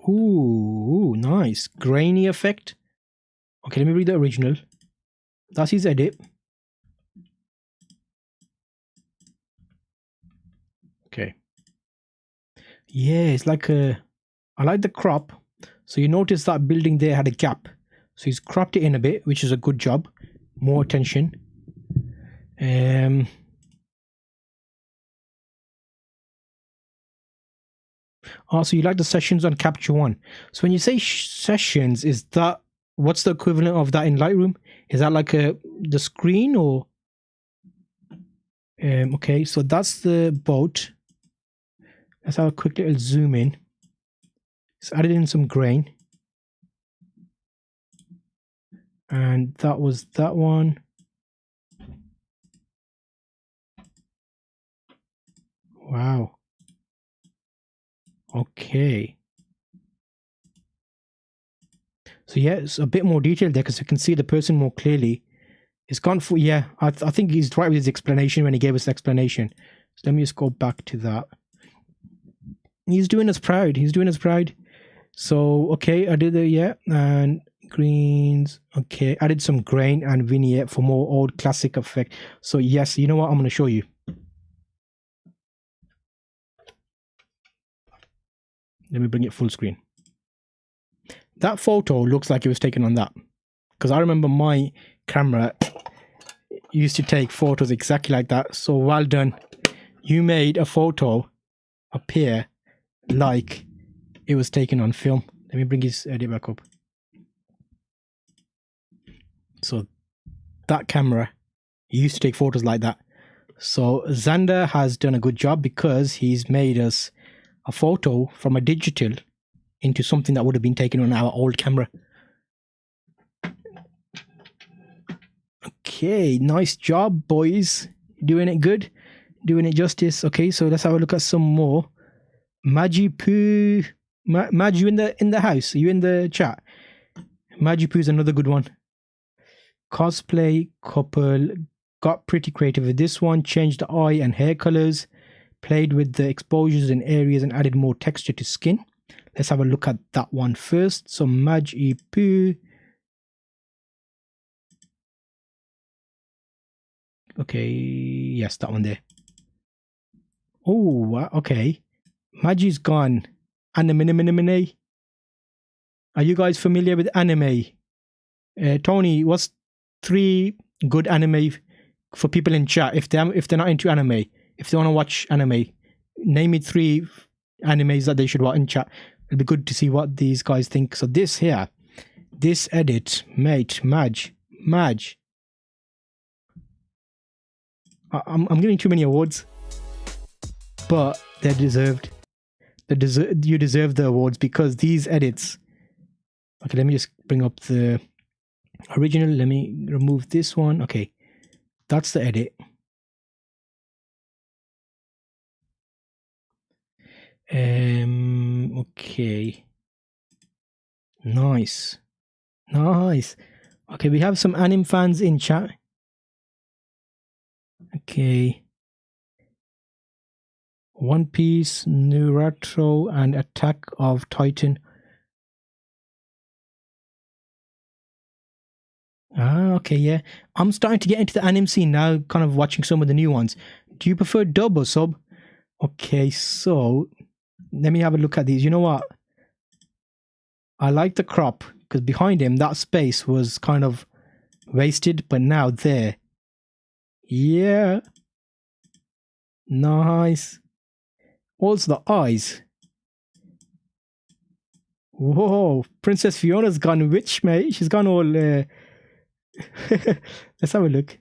Ooh, nice. Grainy effect. Okay, let me read the original. That's his edit. Okay. Yeah, it's like I like the crop. So you notice that building there had a gap. So he's cropped it in a bit, which is a good job. More attention. Also, you like the sessions on Capture One. So when you say sessions, is that, what's the equivalent of that in Lightroom? Is that like the screen or? Okay, so that's the boat. Let's have a quick little zoom in. It's added in some grain. And that was that one. Wow. Okay. So yeah, it's a bit more detailed there because you can see the person more clearly. It's gone for, yeah, I think he's right with his explanation when he gave us the explanation. So let me just go back to that. He's doing us proud. He's doing us proud. So, okay, I did the, yeah, and greens. Okay, added some grain and vignette for more old classic effect. So yes, you know what? I'm going to show you. Let me bring it full screen. That photo looks like it was taken on that. Because I remember my camera used to take photos exactly like that. So well done. You made a photo appear like it was taken on film. Let me bring his edit back up. So that camera used to take photos like that. So Xander has done a good job because he's made us a photo from a digital into something that would have been taken on our old camera. Okay, nice job, boys. Doing it good. Doing it justice. Okay, so let's have a look at some more. Magipoo. Maj, you in the house? Are you in the chat? Magipoo is another good one. Cosplay couple got pretty creative with this one. Changed the eye and hair colors. Played with the exposures in areas and added more texture to skin. Let's have a look at that one first. So Magipoo. Okay, yes, that one there. Oh, okay. Magi's gone. Anime. Are you guys familiar with anime? Tony, what's 3 good anime for people in chat? If they're not into anime, if they want to watch anime, name me 3 animes that they should watch in chat. It'll be good to see what these guys think. So this here, this edit, mate, Maj. I'm getting too many awards, but they're deserved. You deserve the awards because these edits. Okay, let me just bring up the original. Let me remove this one. Okay, that's the edit. Okay. Nice. Okay, we have some anime fans in chat. Okay. One Piece, Naruto, and Attack of Titan. Okay, yeah. I'm starting to get into the anime scene now, kind of watching some of the new ones. Do you prefer dub or sub? Okay, so let me have a look at these. You know what? I like the crop because behind him, that space was kind of wasted, but now there. Yeah. Nice. Also the eyes. Whoa, Princess Fiona's gone witch, mate. She's gone all... Let's have a look.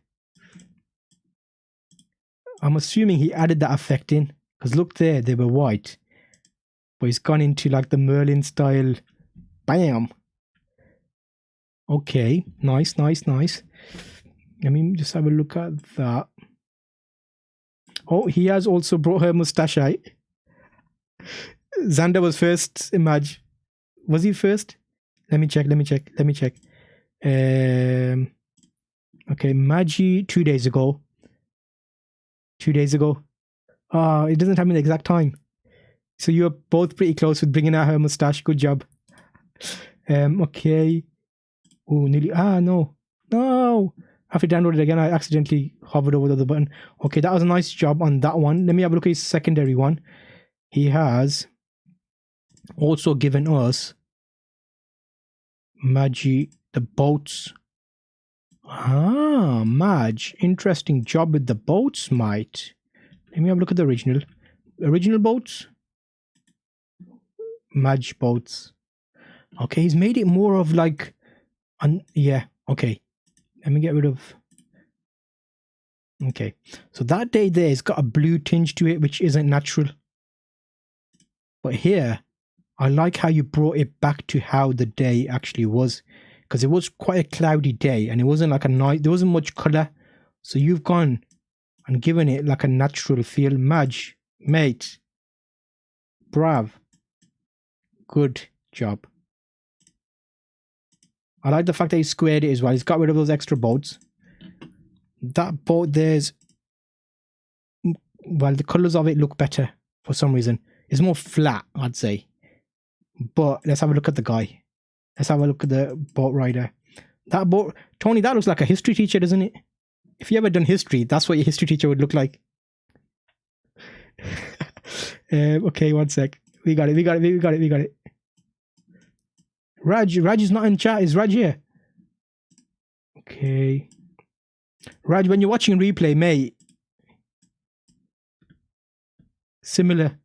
I'm assuming he added that effect in. Because look there, they were white. But he's gone into like the Merlin style. Bam. Okay, nice. Let me just have a look at that. Oh, he has also brought her mustache out. Xander was first, Imagine. Was he first? Let me check. Okay, Magi 2 days ago. It doesn't tell me the exact time. So you're both pretty close with bringing out her mustache. Good job. Okay. Oh, nearly. No. I have to download it again. I accidentally hovered over the other button. Okay, that was a nice job on that one. Let me have a look at his secondary one. He has also given us Magi, the boats. Maj. Interesting job with the boats, mate. Let me have a look at the original. Original boats? Maj boats. Okay, he's made it more of like... yeah, okay. Let me get rid of... Okay, so that day there has got a blue tinge to it, which isn't natural. But here, I like how you brought it back to how the day actually was. because it was quite a cloudy day and it wasn't like a night. There wasn't much color. So you've gone and given it like a natural feel. Madge, mate, brav, good job. I like the fact that he squared it as well. He's got rid of those extra bolts. That bolt there's, well, the colors of it look better for some reason. It's more flat, I'd say. But let's have a look at the guy. Let's have a look at the boat rider. That boat, Tony, that looks like a history teacher, doesn't it? If you ever done history, that's what your history teacher would look like. Okay, one sec. We got it. Raj is not in chat. Is Raj here? Okay. Raj, when you're watching replay, mate, similar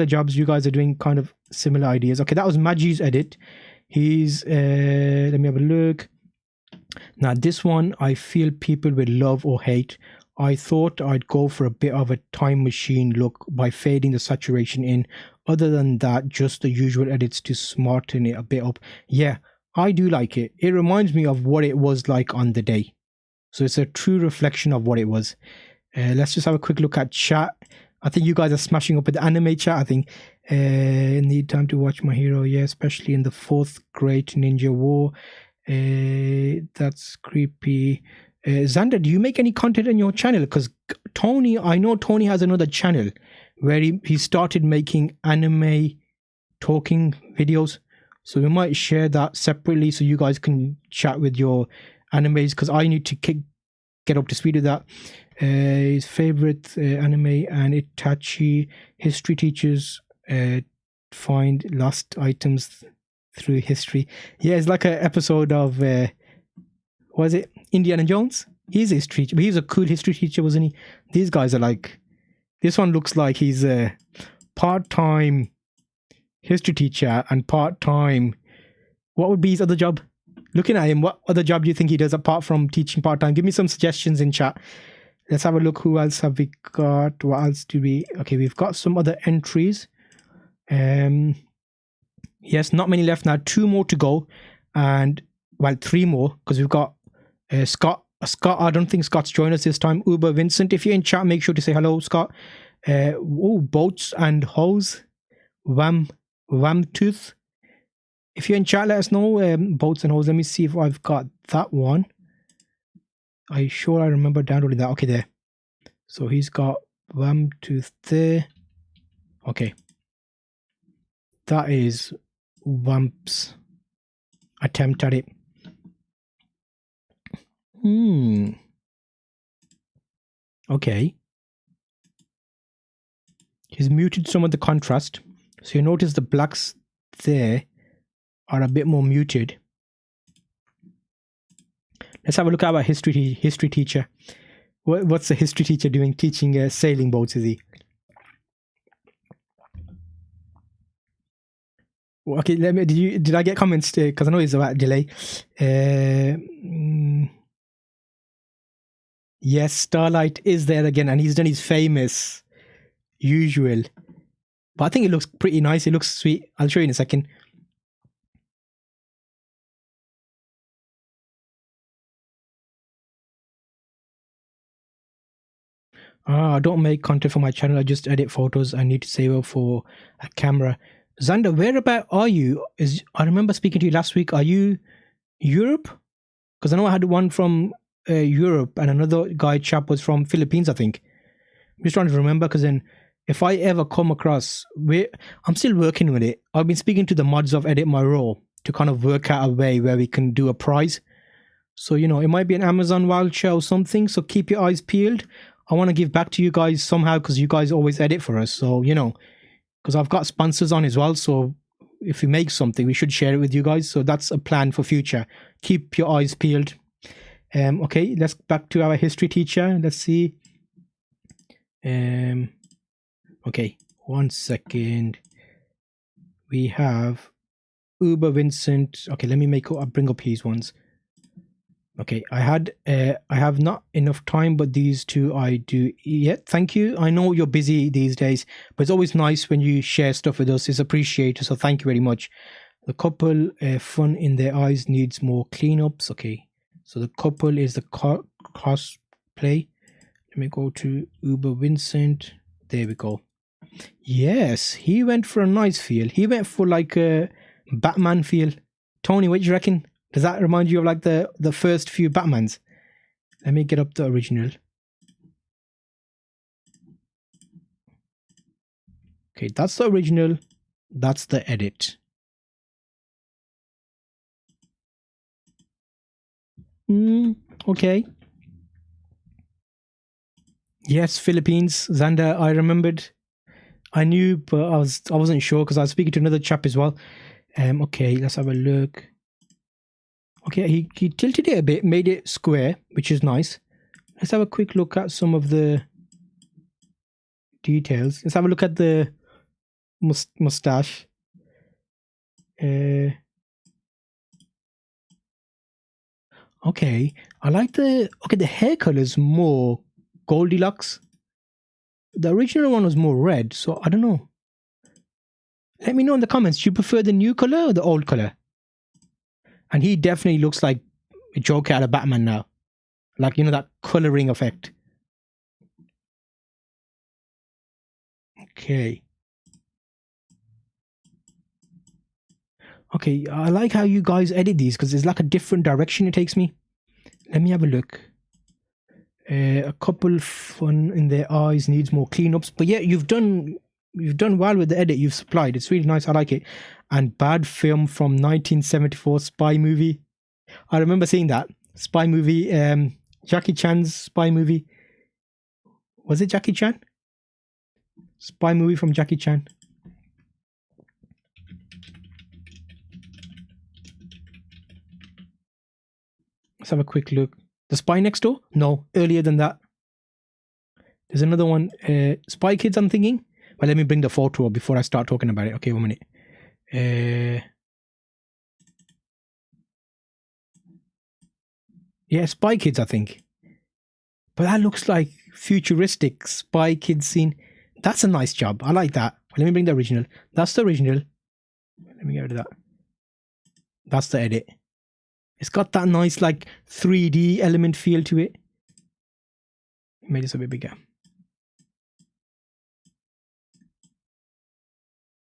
jobs. You guys are doing kind of similar ideas. Okay, that was Maji's edit. He's let me have a look. Now this one I feel people will love or hate. I thought I'd go for a bit of a time machine look by fading the saturation in. Other than that, just the usual edits to smarten it a bit up. Yeah, I do like it. It reminds me of what it was like on the day. So it's a true reflection of what it was. Let's just have a quick look at chat. I think you guys are smashing up with the anime chat. I think need time to watch my hero. Yeah, especially in the 4th Great Ninja War. That's creepy. Xander, do you make any content on your channel? Because Tony, I know Tony has another channel where he started making anime talking videos. So we might share that separately so you guys can chat with your animes, because I need to get up to speed with that. His favorite anime and Itachi history teachers find lost items through history. Yeah, it's like an episode of was it Indiana Jones? He's a history teacher, but he's a cool history teacher, wasn't he? These guys are like, this one looks like he's a part-time history teacher and part-time, what would be his other job? Looking at him, what other job do you think he does apart from teaching part-time? Give me some suggestions in chat. Let's have a look. Who else have we got? What else do we... Okay, we've got some other entries. Yes, not many left now. 2 more to go. And, well, 3 more, because we've got Scott. I don't think Scott's joined us this time. Uber Vincent, if you're in chat, make sure to say hello, Scott. Boats and hose. Wamtooth. If you're in chat, let us know. Boats and hose. Let me see if I've got that one. I remember downloading that. Okay, there. So he's got Wamtooth there. Okay. That is Wamp's attempt at it. Okay. He's muted some of the contrast. So you notice the blacks there are a bit more muted. Let's have a look at our history teacher. What's the history teacher doing? Teaching sailing boats, is he? Okay, did I get comments? Because I know it's about delay. Yes, Starlight is there again, and he's done his famous usual. But I think it looks pretty nice. It looks sweet. I'll show you in a second. I don't make content for my channel. I just edit photos. I need to save up for a camera. Xander, whereabout are you? I remember speaking to you last week. Are you Europe? Because I know I had one from Europe and another chap was from Philippines, I think. I'm just trying to remember, because then if I ever come across, I'm still working with it. I've been speaking to the mods of Edit My Raw to kind of work out a way where we can do a prize. So, you know, it might be an Amazon voucher or something. So keep your eyes peeled. I want to give back to you guys somehow, because you guys always edit for us. So, you know, because I've got sponsors on as well. So if we make something, we should share it with you guys. So that's a plan for future. Keep your eyes peeled. Okay, let's back to our history teacher. Let's see. Okay, 1 second. We have Uber Vincent. Okay, let me bring up his ones. Okay, I have not enough time, but these two I do. Yeah, thank you. I know you're busy these days, but it's always nice when you share stuff with us. It's appreciated, so thank you very much. The couple, fun in their eyes needs more cleanups. Okay, so the couple is the cosplay. Let me go to Uber Vincent. There we go. Yes, he went for a nice feel. He went for like a Batman feel. Tony, what do you reckon? Does that remind you of like the first few Batmans? Let me get up the original. Okay, that's the original. That's the edit. Okay. Yes, Philippines. Xander, I remembered. I knew, but I wasn't sure because I was speaking to another chap as well. Okay, let's have a look. Okay, he tilted it a bit, made it square, which is nice. Let's have a quick look at some of the details. Let's have a look at the mustache. Okay, I like the hair color is more Goldilocks. The original one was more red, so I don't know. Let me know in the comments. Do you prefer the new color or the old color? And he definitely looks like a Joker out of Batman now. Like, you know, that coloring effect. Okay. Okay, I like how you guys edit these because it's like a different direction it takes me. Let me have a look. A couple fun in their eyes needs more cleanups. But yeah, you've done well with the edit you've supplied. It's really nice. I like it. And bad film from 1974 spy movie. I remember seeing that spy movie. Jackie Chan's spy movie. Was it Jackie Chan? Spy movie from Jackie Chan. Let's have a quick look. The Spy Next Door? No, earlier than that. There's another one. Spy Kids, I'm thinking. Well, let me bring the photo up before I start talking about it. Okay, 1 minute. Yeah, Spy Kids, I think. But that looks like futuristic Spy Kids scene. That's a nice job. I like that. Let me bring the original. That's the original. Let me get rid of that. That's the edit. It's got that nice like 3D element feel to it. Made this a bit bigger.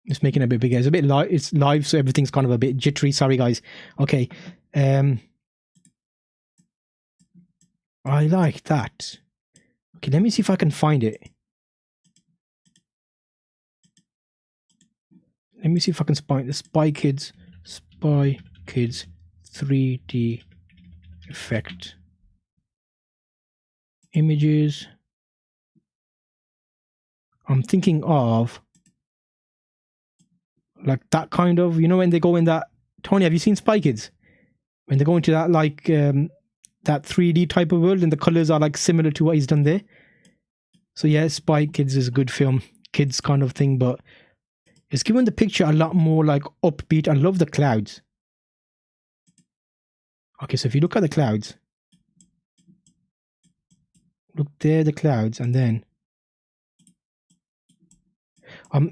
Just making it a bit bigger. It's a bit live. It's live, so everything's kind of a bit jittery. Sorry, guys. Okay. I like that. Okay, let me see if I can find it. Let me see if I can find the Spy Kids 3D effect. Images. I'm thinking of like that kind of, you know, when they go in that. Tony, have you seen Spy Kids? When they go into that like that 3D type of world and the colors are like similar to what he's done there. So yeah, Spy Kids is a good film, kids kind of thing, but it's given the picture a lot more like upbeat. I love the clouds. Okay, so if you look at the clouds, look there, the clouds, and then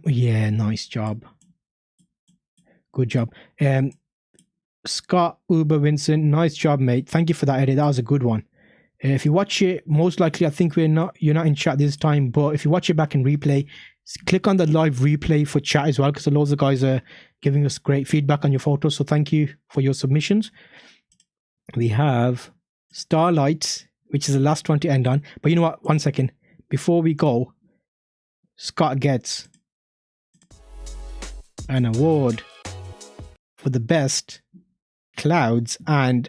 yeah, nice job. Good job. Scott Uber Vincent, nice job, mate. Thank you for that edit. That was a good one. If you watch it, most likely I think you're not in chat this time, but if you watch it back in replay, click on the live replay for chat as well, because loads of guys are giving us great feedback on your photos. So thank you for your submissions. We have Starlight, which is the last one to end on. But you know what? 1 second. Before we go, Scott gets an award for the best clouds and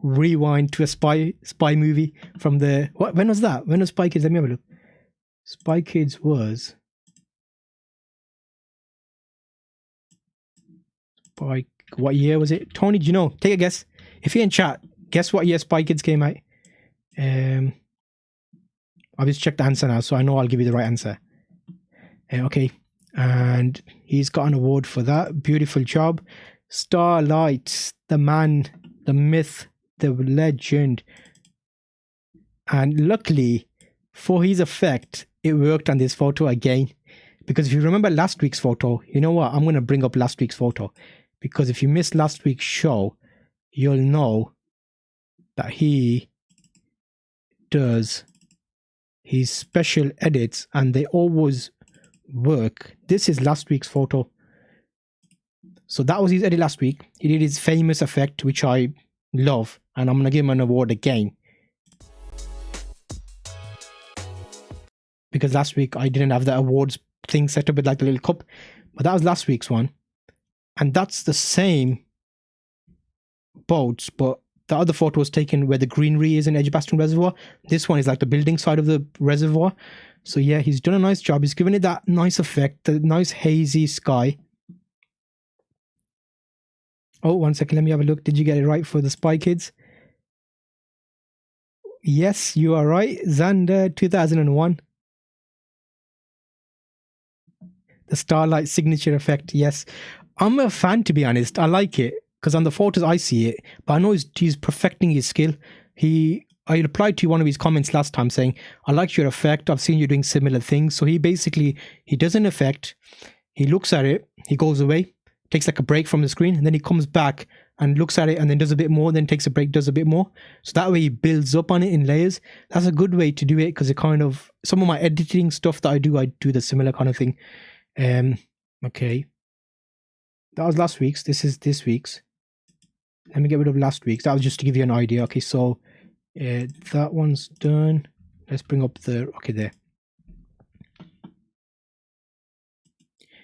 rewind to a spy movie from the... When was that? When was Spy Kids? Let me have a look. Spy Kids was... What year was it? Tony, do you know? Take a guess. If you're in chat, guess what year Spy Kids came out? I'll just check the answer now, so I know I'll give you the right answer. Okay, and he's got an award for that. Beautiful job. Starlight, the man, the myth, the legend. And luckily, for his effect, it worked on this photo again. Because if you remember last week's photo, you know what? I'm going to bring up last week's photo. because if you missed last week's show, you'll know that he does his special edits and they always work. This is last week's photo. So that was his edit last week. He did his famous effect, which I love, and I'm going to give him an award again. Because last week I didn't have the awards thing set up with like the little cup, but that was last week's one. And that's the same boats, but the other photo was taken where the greenery is in Edgbaston Reservoir. This one is like the building side of the reservoir. So yeah, he's done a nice job. He's given it that nice effect, the nice hazy sky. Oh, 1 second, let me have a look. Did you get it right for the Spy Kids? Yes, you are right. Xander 2001. The starlight signature effect, yes. I'm a fan, to be honest. I like it because on the photos I see it, but I know he's perfecting his skill. I replied to one of his comments last time saying, I like your effect. I've seen you doing similar things. So he does an effect. He looks at it. He goes away, takes like a break from the screen, and then he comes back and looks at it and then does a bit more, then takes a break, does a bit more. So that way he builds up on it in layers. That's a good way to do it because it kind of, some of my editing stuff that I do the similar kind of thing. Okay. That was last week's. This is this week's. Let me get rid of last week's. That was just to give you an idea. Okay, so that one's done. Let's bring up okay, there.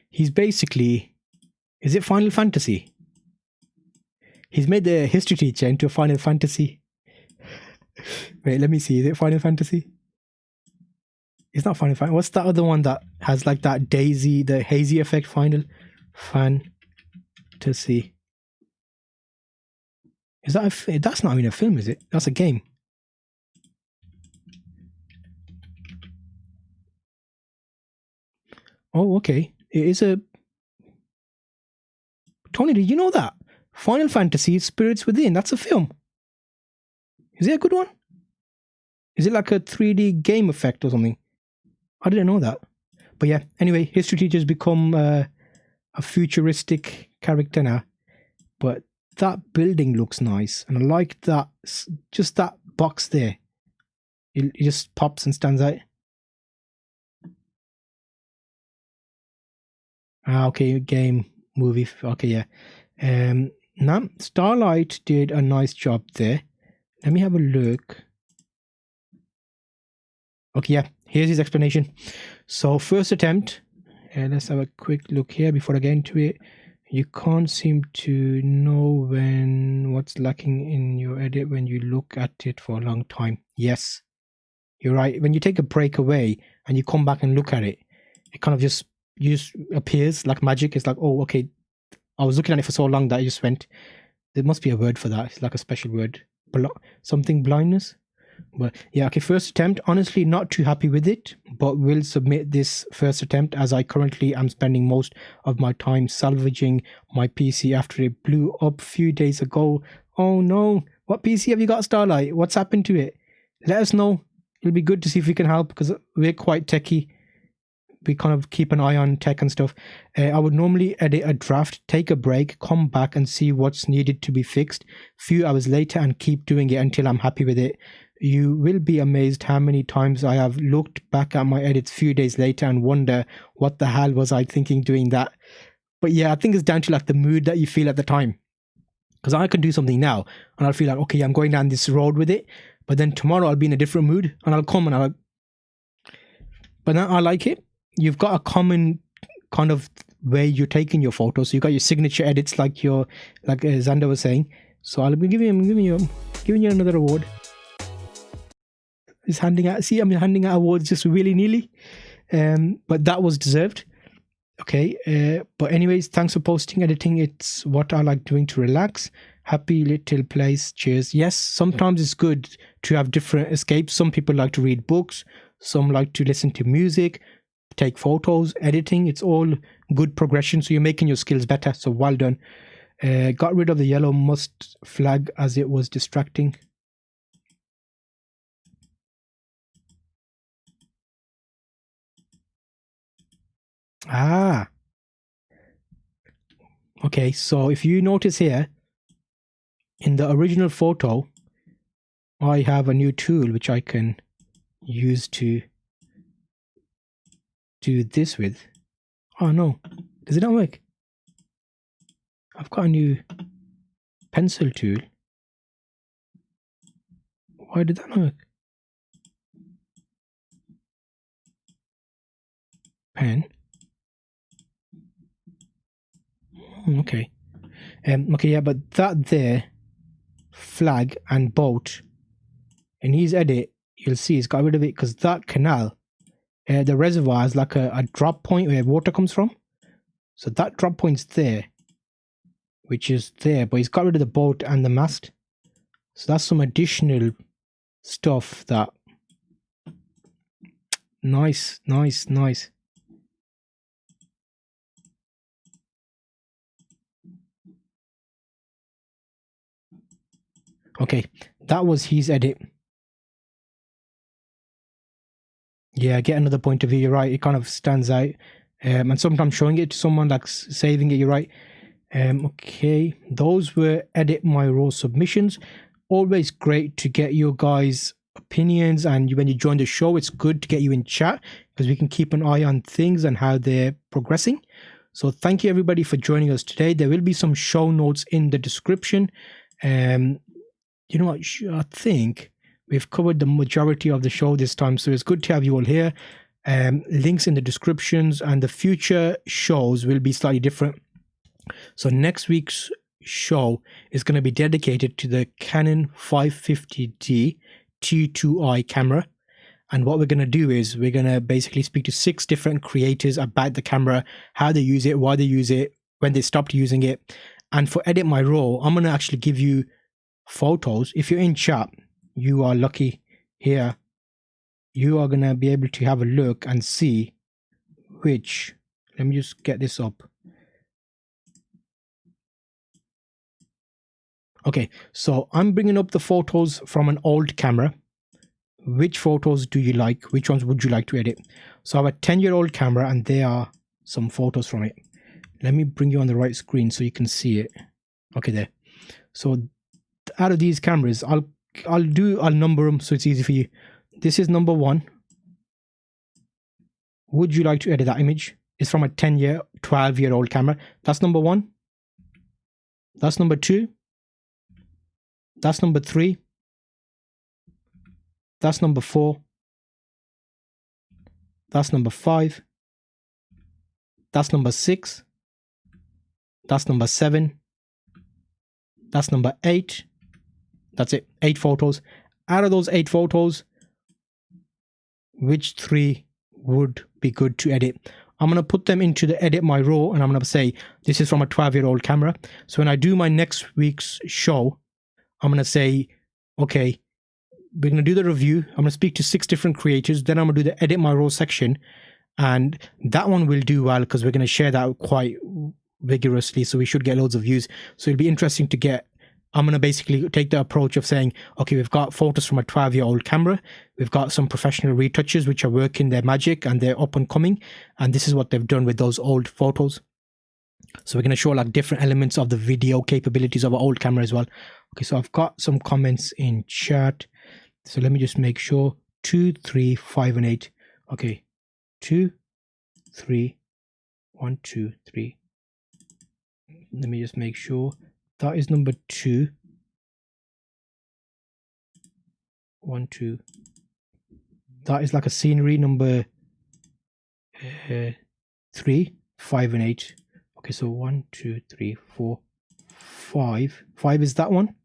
He's basically, is it Final Fantasy? He's made the history teacher into a Final Fantasy. Wait, let me see. Is it Final Fantasy? It's not Final Fantasy. What's that other one that has like that daisy, the hazy effect? Final Fantasy. Is that that's not even a film, is it? That's a game. Oh, okay. It is a... Tony, did you know that? Final Fantasy Spirits Within, that's a film. Is it a good one? Is it like a 3D game effect or something? I didn't know that. But yeah, anyway, history teachers become a futuristic character now. But that building looks nice. And I like that, just that box there. It just pops and stands out. Ah, okay, game, movie. Okay, yeah. Now, Starlight did a nice job there. Let me have a look. Okay, yeah, here's his explanation. So, first attempt. Let's have a quick look here before I get into it. You can't seem to know what's lacking in your edit when you look at it for a long time. Yes, you're right. When you take a break away and you come back and look at it, it kind of just appears like magic. It's like, oh, okay, I was looking at it for so long that it just went. There must be a word for that. It's like a special word. Something blindness. But yeah, okay, first attempt. Honestly, not too happy with it, but will submit this first attempt as I currently am spending most of my time salvaging my PC after it blew up a few days ago. Oh no, what PC have you got, Starlight? What's happened to it? Let us know. It'll be good to see if we can help because we're quite techie. We kind of keep an eye on tech and stuff. I would normally edit a draft, take a break, come back and see what's needed to be fixed a few hours later and keep doing it until I'm happy with it. You will be amazed how many times I have looked back at my edits a few days later and wonder what the hell was I thinking doing that. But yeah, I think it's down to like the mood that you feel at the time. Because I can do something now and I'll feel like, okay, I'm going down this road with it. But then tomorrow I'll be in a different mood and I'll come and but now I like it. You've got a common kind of way you're taking your photos. So you got your signature edits like Xander was saying. So I'll be giving you another award. He's handing out awards just willy-nilly. But that was deserved. Okay. But anyways, thanks for posting, editing. It's what I like doing to relax. Happy little place. Cheers. Yes, sometimes it's good to have different escapes. Some people like to read books. Some like to listen to music, take photos, editing. It's all good progression. So you're making your skills better. So well done. Got rid of the yellow must flag as it was distracting. Okay, so if you notice here, in the original photo, I have a new tool which I can use to do this with. Oh no, does it not work? I've got a new pencil tool. Why did that not work? Pen. Okay. Okay, yeah, but that there, flag and boat, in his edit, you'll see he's got rid of it because that canal, the reservoir is like a drop point where water comes from. So that drop point's there, which is there, but he's got rid of the boat and the mast. So that's some additional stuff that... Nice, nice, nice. Okay, that was his edit. Yeah, get another point of view, you're right, it kind of stands out. And sometimes showing it to someone, like saving it, you're right. Okay, those were Edit My Raw submissions. Always great to get your guys' opinions, and when you join the show, it's good to get you in chat because we can keep an eye on things and how they're progressing. So thank you everybody for joining us today. There will be some show notes in the description. You know what, I think we've covered the majority of the show this time, so it's good to have you all here. Links in the descriptions, and the future shows will be slightly different. So next week's show is going to be dedicated to the Canon 550D T2i camera, and what we're going to do is we're going to basically speak to 6 different creators about the camera, how they use it, why they use it, when they stopped using it. And for Edit My Raw, I'm going to actually give you photos. If you're in chat, you are lucky here. You are going to be able to have a look and see which... Let me just get this up. Okay, so I'm bringing up the photos from an old camera. Which photos do you like? Which ones would you like to edit? So I have a 10-year-old camera, and there are some photos from it. Let me bring you on the right screen so you can see it. Okay, there. So out of these cameras, I'll number them so it's easy for you. This is number 1. Would you like to edit that image? It's from a 12-year-old camera. That's number 1. That's number 2. That's number 3. That's number 4. That's number 5. That's number 6. That's number 7. That's number 8. That's it. 8 photos. Out of those 8 photos, which 3 would be good to edit? I'm going to put them into the Edit My Raw, and I'm going to say this is from a 12-year-old camera. So when I do my next week's show, I'm going to say, okay, we're going to do the review. I'm going to speak to 6 different creators. Then I'm going to do the Edit My Raw section. And that one will do well because we're going to share that quite vigorously. So we should get loads of views. So it'll be interesting to get... I'm going to basically take the approach of saying, okay, we've got photos from a 12-year-old camera. We've got some professional retouchers which are working their magic and they're up and coming. And this is what they've done with those old photos. So we're going to show like different elements of the video capabilities of our old camera as well. Okay, so I've got some comments in chat. So let me just make sure. 2, 3, 5, and 8. Okay, 2, 3, 1, 2, 3. Let me just make sure. That is number 2. 1, 2. That is like a scenery, number 3, 5, and 8. Okay, so 1, 2, 3, 4, 5. 5 is that one.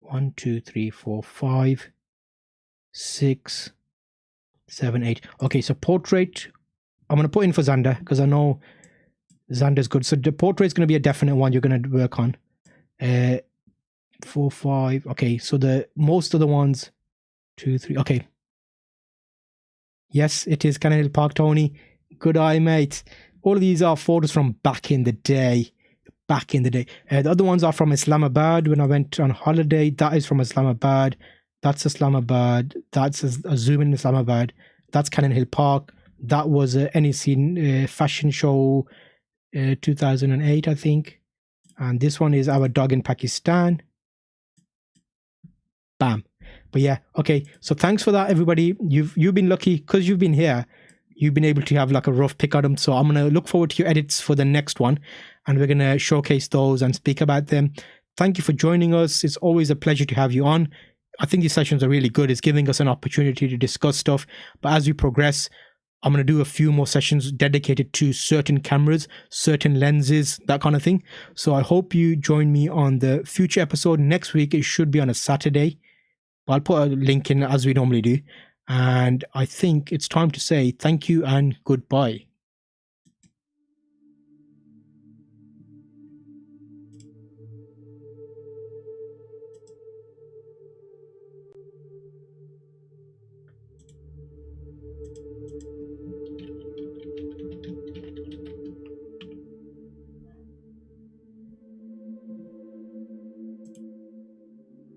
1, 2, 3, 4, 5, 6, 7, 8. Okay, so portrait, I'm going to put in for Xander because I know Xander's good. So the portrait is going to be a definite one you're going to work on. 4, 5. Okay, so the most of the ones, 2, 3. Okay. Yes, it is Cannon Hill Park, Tony. Good eye, mate. All of these are photos from back in the day. Back in the day. The other ones are from Islamabad when I went on holiday. That is from Islamabad. That's Islamabad. That's a zoom in Islamabad. That's Cannon Hill Park. That was a NEC fashion show 2008, I think. And this one is our dog in Pakistan. Bam. But yeah, okay. So thanks for that, everybody. You've been lucky because you've been here. You've been able to have like a rough pick at them. So I'm going to look forward to your edits for the next one. And we're going to showcase those and speak about them. Thank you for joining us. It's always a pleasure to have you on. I think these sessions are really good. It's giving us an opportunity to discuss stuff. But as we progress, I'm going to do a few more sessions dedicated to certain cameras, certain lenses, that kind of thing. So I hope you join me on the future episode. Next week, it should be on a Saturday. I'll put a link in as we normally do. And I think it's time to say thank you and goodbye.